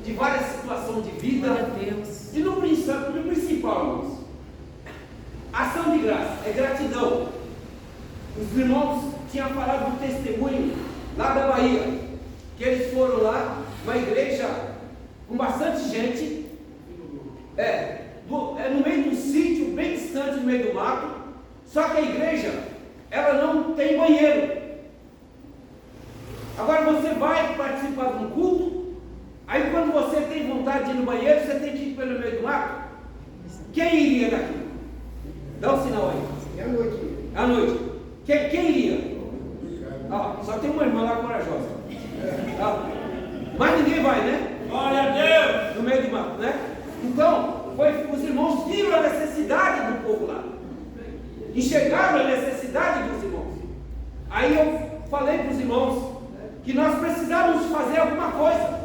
Speaker 7: de várias situações de vida.
Speaker 3: Glória a Deus.
Speaker 7: E no principal, irmãos, ação de graça, é gratidão. Os irmãos tinham falado do testemunho lá da Bahia, que eles foram lá, uma igreja com bastante gente, no meio de um sítio bem distante, no meio do mato, só que a igreja, ela não tem banheiro. Agora você vai participar de um culto, aí quando você tem vontade de ir no banheiro, você tem que ir pelo meio do mato. Quem iria daqui? Dá um sinal aí.
Speaker 1: É à noite.
Speaker 7: À noite. Quem iria? Só tem uma irmã lá corajosa. Mas ninguém vai, né? Glória a Deus! No meio do mato, né? Então, os irmãos viram a necessidade do povo lá. Enxergaram a necessidade dos irmãos. Aí eu falei para os irmãos que nós precisávamos fazer alguma coisa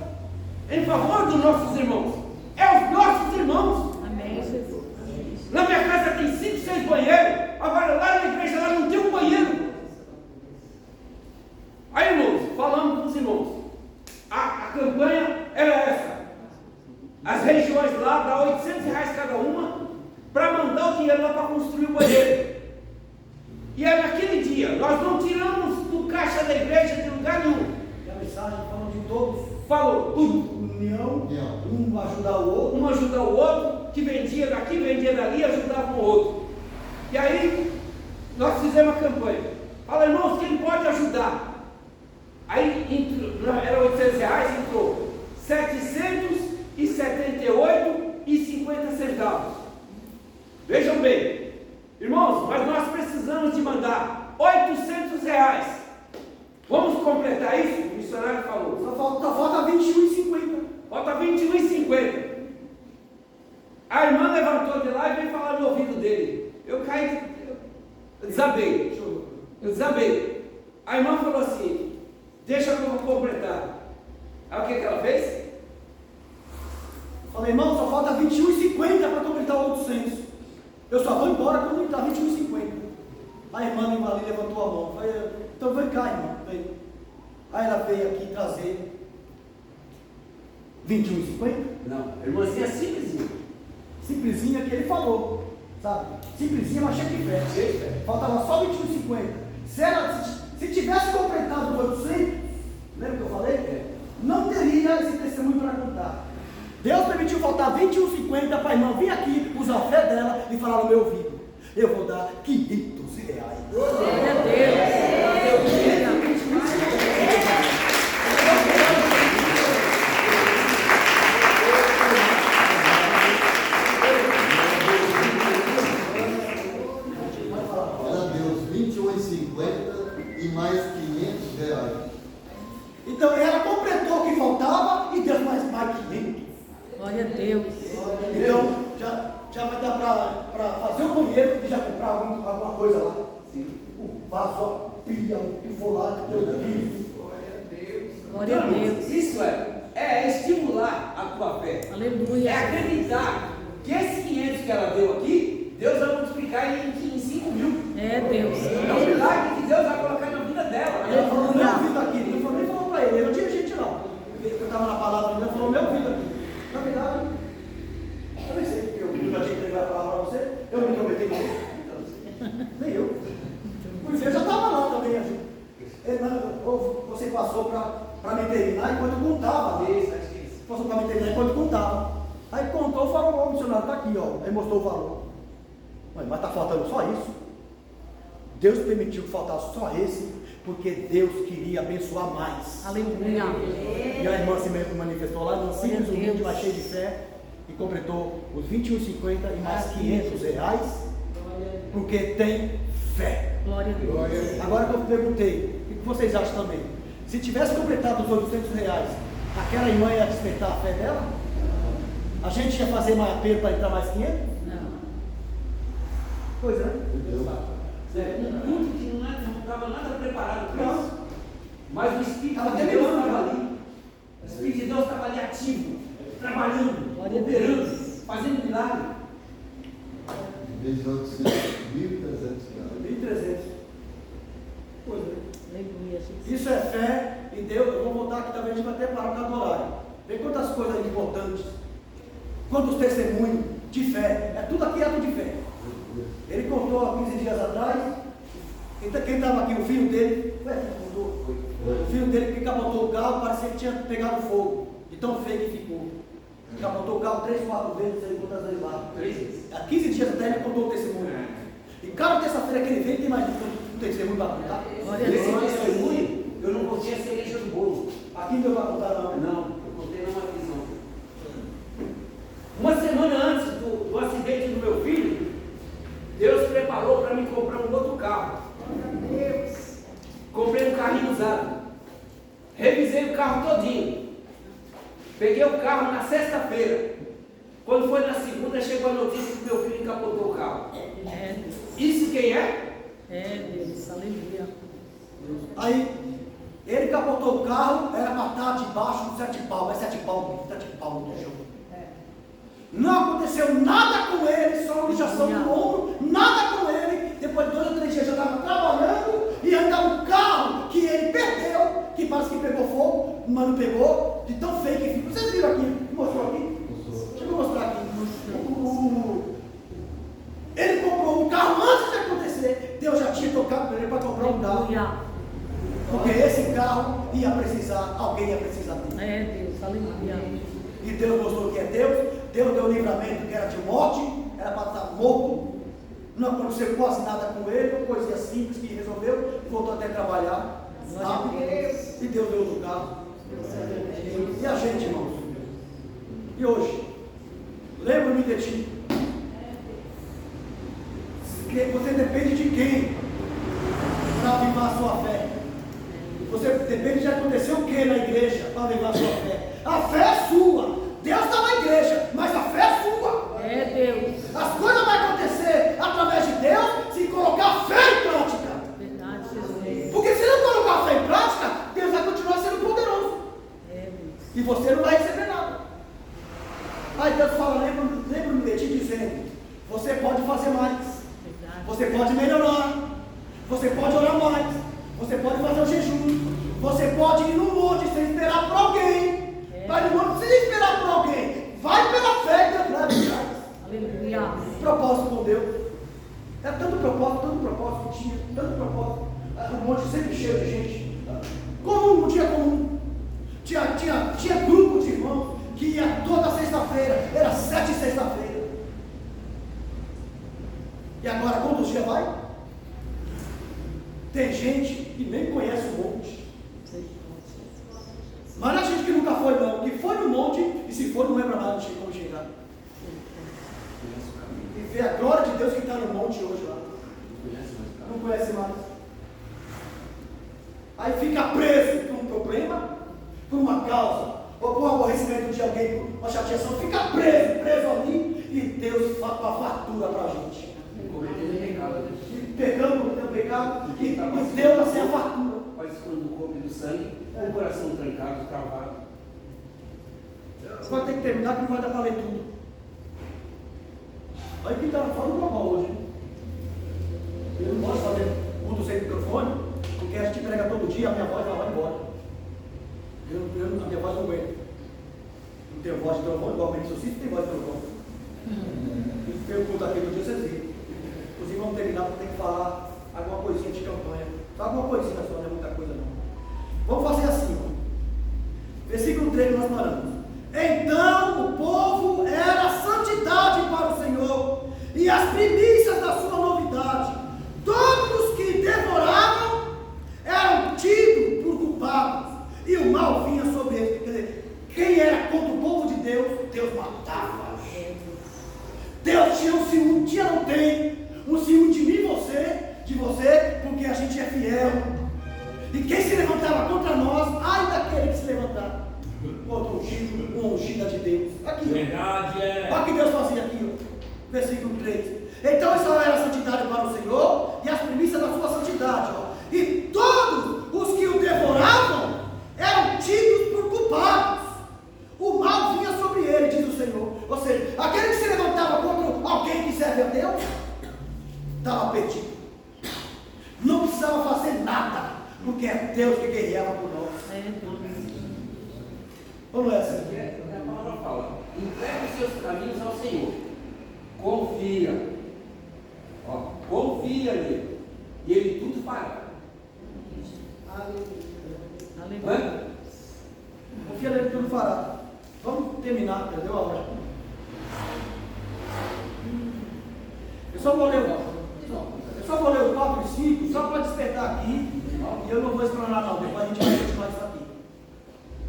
Speaker 7: em favor dos nossos irmãos. É os nossos irmãos.
Speaker 3: Amém, Jesus.
Speaker 7: Na minha casa tem 5, 6 banheiros. Agora lá na igreja lá não tem um banheiro. Aí, irmãos, falamos com os irmãos. A campanha era essa. As regiões lá dá R$800 cada uma para mandar o dinheiro lá para construir o banheiro. E aí naquele dia, nós não tiramos do caixa da igreja de lugar nenhum.
Speaker 6: E a mensagem falando de todos.
Speaker 7: Falou tudo.
Speaker 6: União, um ajudar o outro.
Speaker 7: Um ajudar o outro.
Speaker 8: que vendia daqui, vendia dali, ajudava um outro. E aí, nós fizemos a campanha. Fala, irmãos, quem pode ajudar? Aí, era R$800, entrou R$778,50. Vejam bem, irmãos, mas nós precisamos de mandar R$800. Vamos completar isso? O missionário falou.
Speaker 6: Só falta R$21,50.
Speaker 8: Falta R$21,50. A irmã levantou de lá e veio falar no ouvido dele. Eu caí, eu desabei. A irmã falou assim, deixa que eu vou completar. Aí o que ela fez?
Speaker 6: Falei, irmão, só falta R$21,50 para completar o 800. Eu só vou embora quando entrar R$21,50. A irmã ali levantou a mão. Falei, então vem cá, irmão. Vem. Aí ela veio aqui trazer R$21,50.
Speaker 7: Não, irmãzinha simplesinha.
Speaker 6: Simplesinha que ele falou, sabe? Simplesinha, mas cheia de fé. Faltava só R$21,50. Se tivesse completado o 800, lembra que eu falei? Não teria esse testemunho para contar. Deus permitiu faltar R$21,50 para a irmã vir aqui, usar a fé dela e falar no meu ouvido. Eu vou dar R$500.
Speaker 3: Glória a Deus.
Speaker 9: E mais R$500.
Speaker 6: Então ela completou o que faltava e deu mais 500.
Speaker 3: Glória a Deus.
Speaker 6: Então já vai dar para fazer o banheiro e já comprar alguma coisa lá. Sim. O vaso, a pia, o que for lá, que Deus vive.
Speaker 3: Glória a Deus.
Speaker 7: Isso é estimular a tua fé.
Speaker 3: Aleluia.
Speaker 7: É acreditar que esses 500 que ela deu aqui, Deus vai multiplicar em 5 mil.
Speaker 3: É Deus.
Speaker 7: É um milagre que Deus vai colocar na vida dela.
Speaker 6: Ela falou no meu ouvido aqui, ele falou para ele, eu não tinha gente não. Eu estava na palavra, ele falou no meu ouvido aqui. Na verdade, eu nem sei porque eu já tinha entregado a palavra para você, eu me intrometei com você. Nem eu. Porque eu já estava lá também. Você passou para me terminar enquanto eu contava. Passou para me terminar enquanto eu contava. Aí contou, falou, o missionário está aqui, ó. Aí mostrou o valor. Mas está faltando só isso. Deus permitiu que faltasse só esse, porque Deus queria abençoar mais.
Speaker 3: Aleluia.
Speaker 6: E a irmã se manifestou lá, simples, humilde, mas cheia de fé, e completou os R$21,50 e mais R$500, porque tem fé.
Speaker 3: Glória a Deus.
Speaker 6: Agora que eu perguntei, o que vocês acham também? Se tivesse completado os R$800, aquela irmã ia despertar a fé dela? A gente ia fazer mais apelo para entrar mais 500?
Speaker 3: Não.
Speaker 6: Pois é.
Speaker 7: Um culto que não estava nada preparado para isso. Mas o Espírito
Speaker 6: Estava
Speaker 7: de Deus
Speaker 6: terminando,
Speaker 7: estava
Speaker 6: né?
Speaker 7: ali. O Espírito de Deus estava ali ativo, trabalhando, operando, fazendo milagre.
Speaker 9: Em vez de 800, R$1.300.
Speaker 6: 1.300. Pois é.
Speaker 3: Aleluia, Jesus.
Speaker 6: Isso é fé em Deus. Eu vou voltar aqui também, a gente vai até parar por causa do horário. Vê quantas coisas importantes, quantos testemunhos de fé. É tudo aqui ato de fé. Ele contou há 15 dias atrás. Quem estava aqui, o filho dele, o filho dele que capotou o carro, parecia que tinha pegado fogo, de tão feio que ficou. Capotou o carro 3, 4 vezes, não sei quantas vezes lá.
Speaker 7: 3 vezes.
Speaker 6: Há 15 dias até ele contou o testemunho. E cada terça-feira que ele vem, tem mais um testemunho para contar.
Speaker 3: Glória a
Speaker 7: Esse
Speaker 3: Deus.
Speaker 7: testemunho, eu não contei a cereja do bolo.
Speaker 6: Aqui não vai contar não.
Speaker 7: Não, eu contei numa visão. Uma semana antes do acidente do meu filho, Deus preparou para mim comprar um outro carro. Comprei um carrinho usado. Revisei o carro todinho. Peguei o carro na sexta-feira. Quando foi na segunda, chegou a notícia que meu filho encapotou o carro.
Speaker 3: É Deus.
Speaker 7: Isso quem é?
Speaker 3: É Deus. Aleluia.
Speaker 6: Aí, ele capotou o carro, era para estar debaixo do 7 palmos, é 7 palmos no chão. Não aconteceu nada com ele, só uma injeção no ombro, nada com ele. Depois de 2 ou 3 dias já estava trabalhando e ainda um carro que ele perdeu, que parece que pegou fogo, mas não pegou, de tão feio que ficou. Vocês viram aqui? Mostrou aqui? Deixa eu mostrar aqui. Ele comprou um carro antes de acontecer. Deus já tinha tocado para ele para comprar um carro.
Speaker 3: Aleluia.
Speaker 6: Porque esse carro ia precisar, alguém ia precisar dele.
Speaker 3: É Deus. Aleluia.
Speaker 6: E Deus mostrou que é Deus. Deus deu o livramento que era de morte, era para estar morto, não aconteceu quase nada com ele, uma coisinha simples que resolveu e voltou até a trabalhar. E Deus deu o lugar. E a gente, irmãos? E hoje? Lembra-me de ti. Você depende de quem para avivar a sua fé? Você depende de acontecer o que na igreja para avivar a sua fé? A fé é sua. Deus está na igreja, mas a fé é sua.
Speaker 3: É Deus.
Speaker 6: As coisas vão acontecer através de Deus se colocar a fé em prática.
Speaker 3: Verdade, Jesus.
Speaker 6: Porque se não colocar a fé em prática, Deus vai continuar sendo poderoso.
Speaker 3: É Deus.
Speaker 6: E você não vai receber nada. Aí Deus fala, lembra-me de ti dizendo, você pode fazer mais.
Speaker 3: Verdade.
Speaker 6: Você pode melhorar. Você pode orar mais. Você pode fazer o jejum. Você pode ir no monte sem esperar por alguém. Vai no monte, não precisa esperar por alguém. Vai pela fé que Deus leva em casa.
Speaker 3: Aleluia.
Speaker 6: Propósito com Deus. É tanto propósito que tinha, tanto propósito. O monte sempre cheio de gente. Comum, um dia comum. Tinha grupo de irmãos que ia toda sexta-feira. Era 7 sexta-feira. E agora, quantos dias vai? Tem gente que nem conhece o monte. Mas não é gente que nunca foi, não. Que foi no monte e se for, não lembra mais como chegar. E vê a glória de Deus que está no monte hoje lá. Não conhece mais. Aí fica preso por um problema, por uma causa, ou por um aborrecimento de alguém, por uma chateação. Fica preso ali e Deus faz uma fartura para a gente. Pegando o pecado e Deus está sem a fartura.
Speaker 7: Mas quando come do sangue, o coração trancado, travado.
Speaker 6: Agora tem que terminar que não vai dar para ler tudo. Aí que está falando normal hoje. Eu não posso fazer culto sem microfone, porque a gente prega todo dia, a minha voz vai embora. A minha voz não aguenta. Não tenho voz de trovão, igual o Menino tem voz de trovão. E tem o culto aqui do dia, vocês viram. Inclusive vamos terminar porque tem que falar alguma coisinha de campanha. Só alguma coisinha só, não é muita coisa não. Vamos fazer assim, ó. Versículo 3 nós paramos. Então o povo era santidade para o Senhor, e as primícias da sua novidade. Todos os que devoravam eram tidos por culpados, e o mal vinha sobre eles. Quer dizer, quem era contra o povo de Deus, Deus matava. Deus tinha um ciúme, não tem um ciúme de mim de você, porque a gente é fiel. E quem se levantava contra nós, ai daquele que se levantar contra o ungida de Deus. Aqui,
Speaker 8: Verdade, é.
Speaker 6: olha o que Deus fazia aqui, ó. Versículo 3. Então Israel era santidade para o Senhor, e as primícias da sua santidade, ó. E todos os que o devoravam eram tidos por culpados. O mal vinha sobre ele, diz o Senhor. Ou seja, aquele que se levantava contra alguém que serve a Deus, estava perdido. Não precisava fazer nada, porque é Deus que guerreava por nós. Ou não é assim?
Speaker 7: A palavra fala: entrega os seus caminhos ao Senhor, confia, confia nele, e ele tudo fará.
Speaker 3: Aleluia.
Speaker 6: Confia nele, tudo fará. Vamos terminar, entendeu a hora? Eu só vou ler o 4 e 5, só para despertar aqui, e eu não vou explanar não, depois a gente vai continuar isso aqui.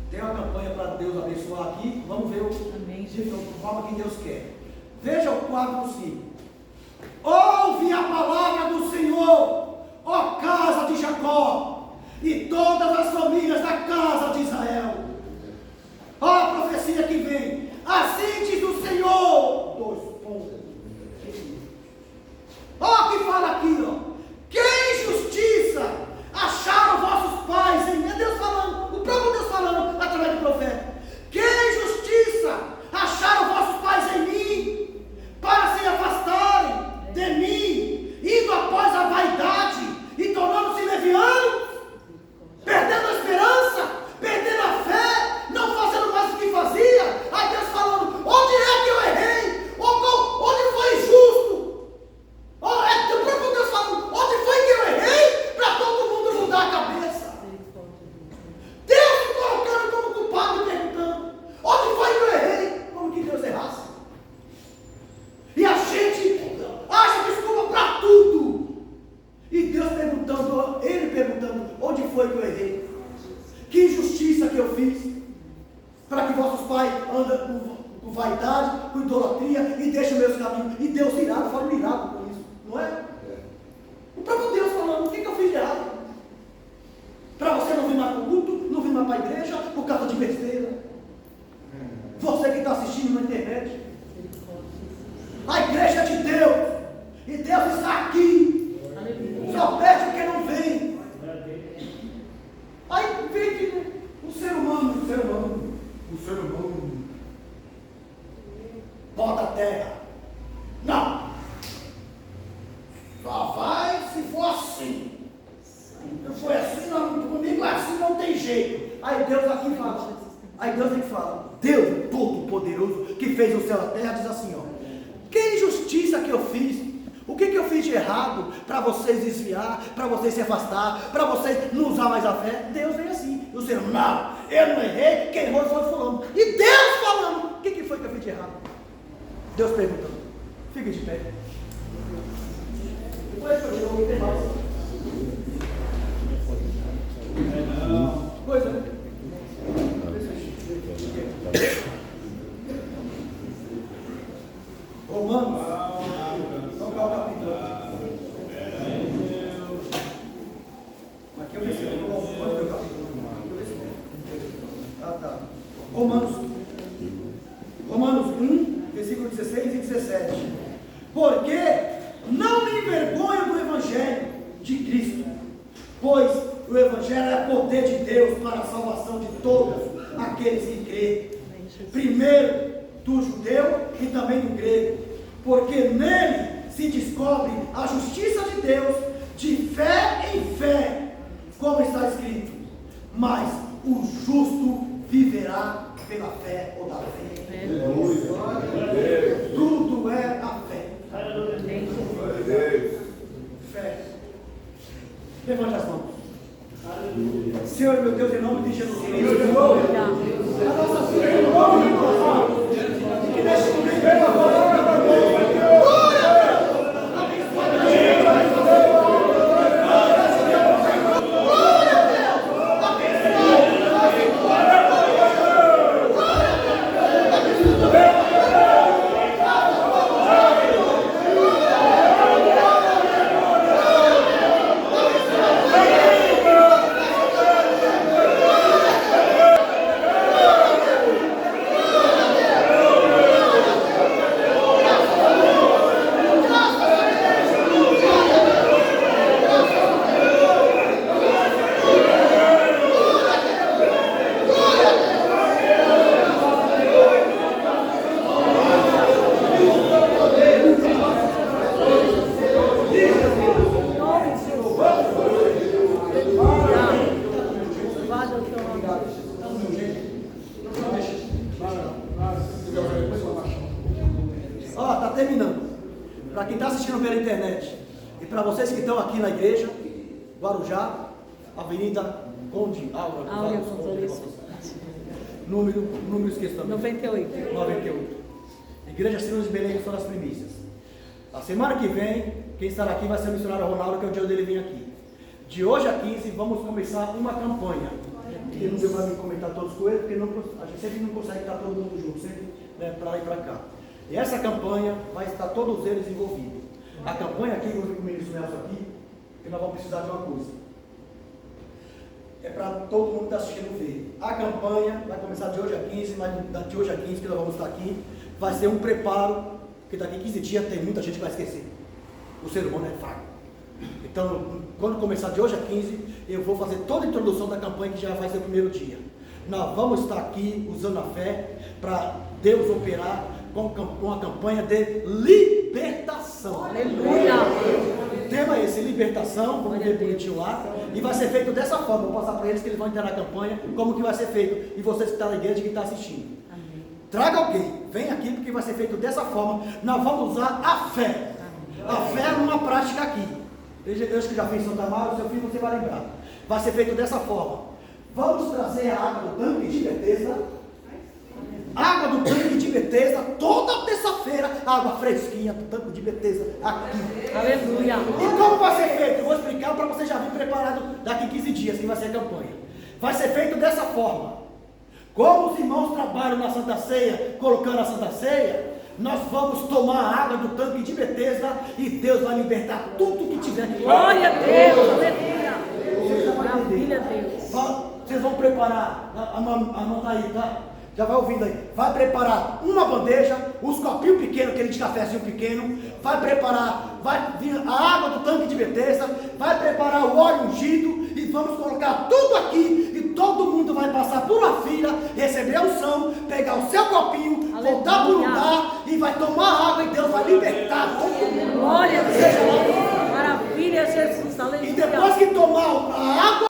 Speaker 6: Tem uma campanha para Deus abençoar aqui, vamos ver a forma que Deus quer. Veja o 4 e 5. Ouve a palavra do Senhor, ó casa de Jacó, e todas as famílias da casa de Israel. Ó a profecia que vem. Assim diz o Senhor. 2 pontos. Ó que fala aqui, ó. Que injustiça acharam vossos pais em mim. É Deus falando, o próprio Deus falando através do profeta. Que injustiça acharam vossos pais em mim, para se afastarem de mim foi que eu errei? Que injustiça que eu fiz? Para que vossos pais andem com vaidade, com idolatria e deixem meus caminhos. E Deus irado, fala irado com isso, não é? O próprio Deus falando, o que eu fiz de errado? Para você não vir mais para o culto, não vir mais para a igreja, por causa de besteira. Você que está assistindo na internet. A igreja é de Deus. E Deus está aqui. Só pede porque não vem. Aí vem que o ser humano. Bota a terra. Não. Só vai se for assim. Não foi assim, não, comigo assim não tem jeito. Aí Deus aqui fala. Deus Todo-Poderoso, que fez o céu e a terra, diz assim, ó. Que injustiça que eu fiz. O que eu fiz de errado para vocês desviar, para vocês se afastar, para vocês não usar mais a fé? Deus vem assim. E o Senhor, não, eu não errei, quem errou foi fulano. E Deus falando, o que foi que eu fiz de errado? Deus perguntando, fique de pé. Depois eu digo, não tem mais. Coisa, né? Romanos, vamos para o capítulo. Aqui eu recebi, pode ver o capítulo. Tá. Romanos 1, versículo 16 e 17. Porque não me envergonho do Evangelho de Cristo, pois o Evangelho é poder de Deus para a salvação de todos aqueles que creem. Primeiro do judeu e também do grego, porque nele se descobre a justiça de Deus de fé em fé, como está escrito, mas o justo viverá pela fé ou da fé. Tudo é a fé. Fé. Levante as mãos. Senhor, meu Deus, em nome de Jesus Cristo, a nossa vida, que neste momento agora, Guarujá, Avenida Conde Áurea número esqueci também. 98. Igreja Senhor de Belém, que são as primícias. A semana que vem, quem estará aqui vai ser o missionário Ronaldo, que é o dia dele vir aqui. De hoje a 15, vamos começar uma campanha. Porque não deu para me comentar todos com ele, porque a gente sempre não consegue estar todo mundo junto, sempre para lá e para cá. E essa campanha vai estar todos eles envolvidos. A campanha aqui, como o ministro Nelson aqui, que nós vamos precisar de uma coisa. É para todo mundo que está assistindo ver. A campanha vai começar de hoje a 15, mas de hoje a 15 que nós vamos estar aqui, vai ser um preparo, porque daqui a 15 dias tem muita gente que vai esquecer. O ser humano é fraco. Então, quando começar de hoje a 15, eu vou fazer toda a introdução da campanha, que já vai ser o primeiro dia. Nós vamos estar aqui usando a fé para Deus operar com uma campanha de libertação.
Speaker 3: Aleluia!
Speaker 6: O tema é esse, libertação, vamos ver bonitinho lá, e vai ser feito dessa forma. Vou passar para eles que eles vão entrar na campanha, como que vai ser feito, e vocês que estão na igreja e que estão assistindo. Amém. Traga alguém, vem aqui, porque vai ser feito dessa forma. Nós vamos usar a fé. A fé numa prática aqui. Eu acho que já fiz em Santa Maria, o seu filho você vai lembrar. Vai ser feito dessa forma. Vamos trazer a água do tanque de Betesda. Água do tanque de Betesda, toda terça-feira, água fresquinha do tanque de Betesda aqui.
Speaker 3: Aleluia!
Speaker 6: E como vai ser feito? Eu vou explicar. explicar para você já vir preparado daqui 15 dias, que vai ser a campanha. Vai ser feito dessa forma. Como os irmãos trabalham na Santa Ceia, colocando a Santa Ceia, nós vamos tomar a água do tanque de Betesda e Deus vai libertar tudo que tiver aqui.
Speaker 3: Glória a Deus, aleluia. Maravilha, Deus.
Speaker 6: Vocês vão preparar, anota aí, tá? Já vai ouvindo aí. Vai preparar uma bandeja, os copinhos pequenos, aquele de cafezinho pequeno. Vai preparar, vai vir a água do tanque de Betesda. Vai preparar o óleo ungido. E vamos colocar tudo aqui. E todo mundo vai passar por uma fila, receber a unção, pegar o seu copinho, voltar para o lugar e vai tomar água e Deus vai libertar todo mundo.
Speaker 3: Glória a Deus. Maravilha, Jesus, aleluia.
Speaker 6: E depois que tomar a água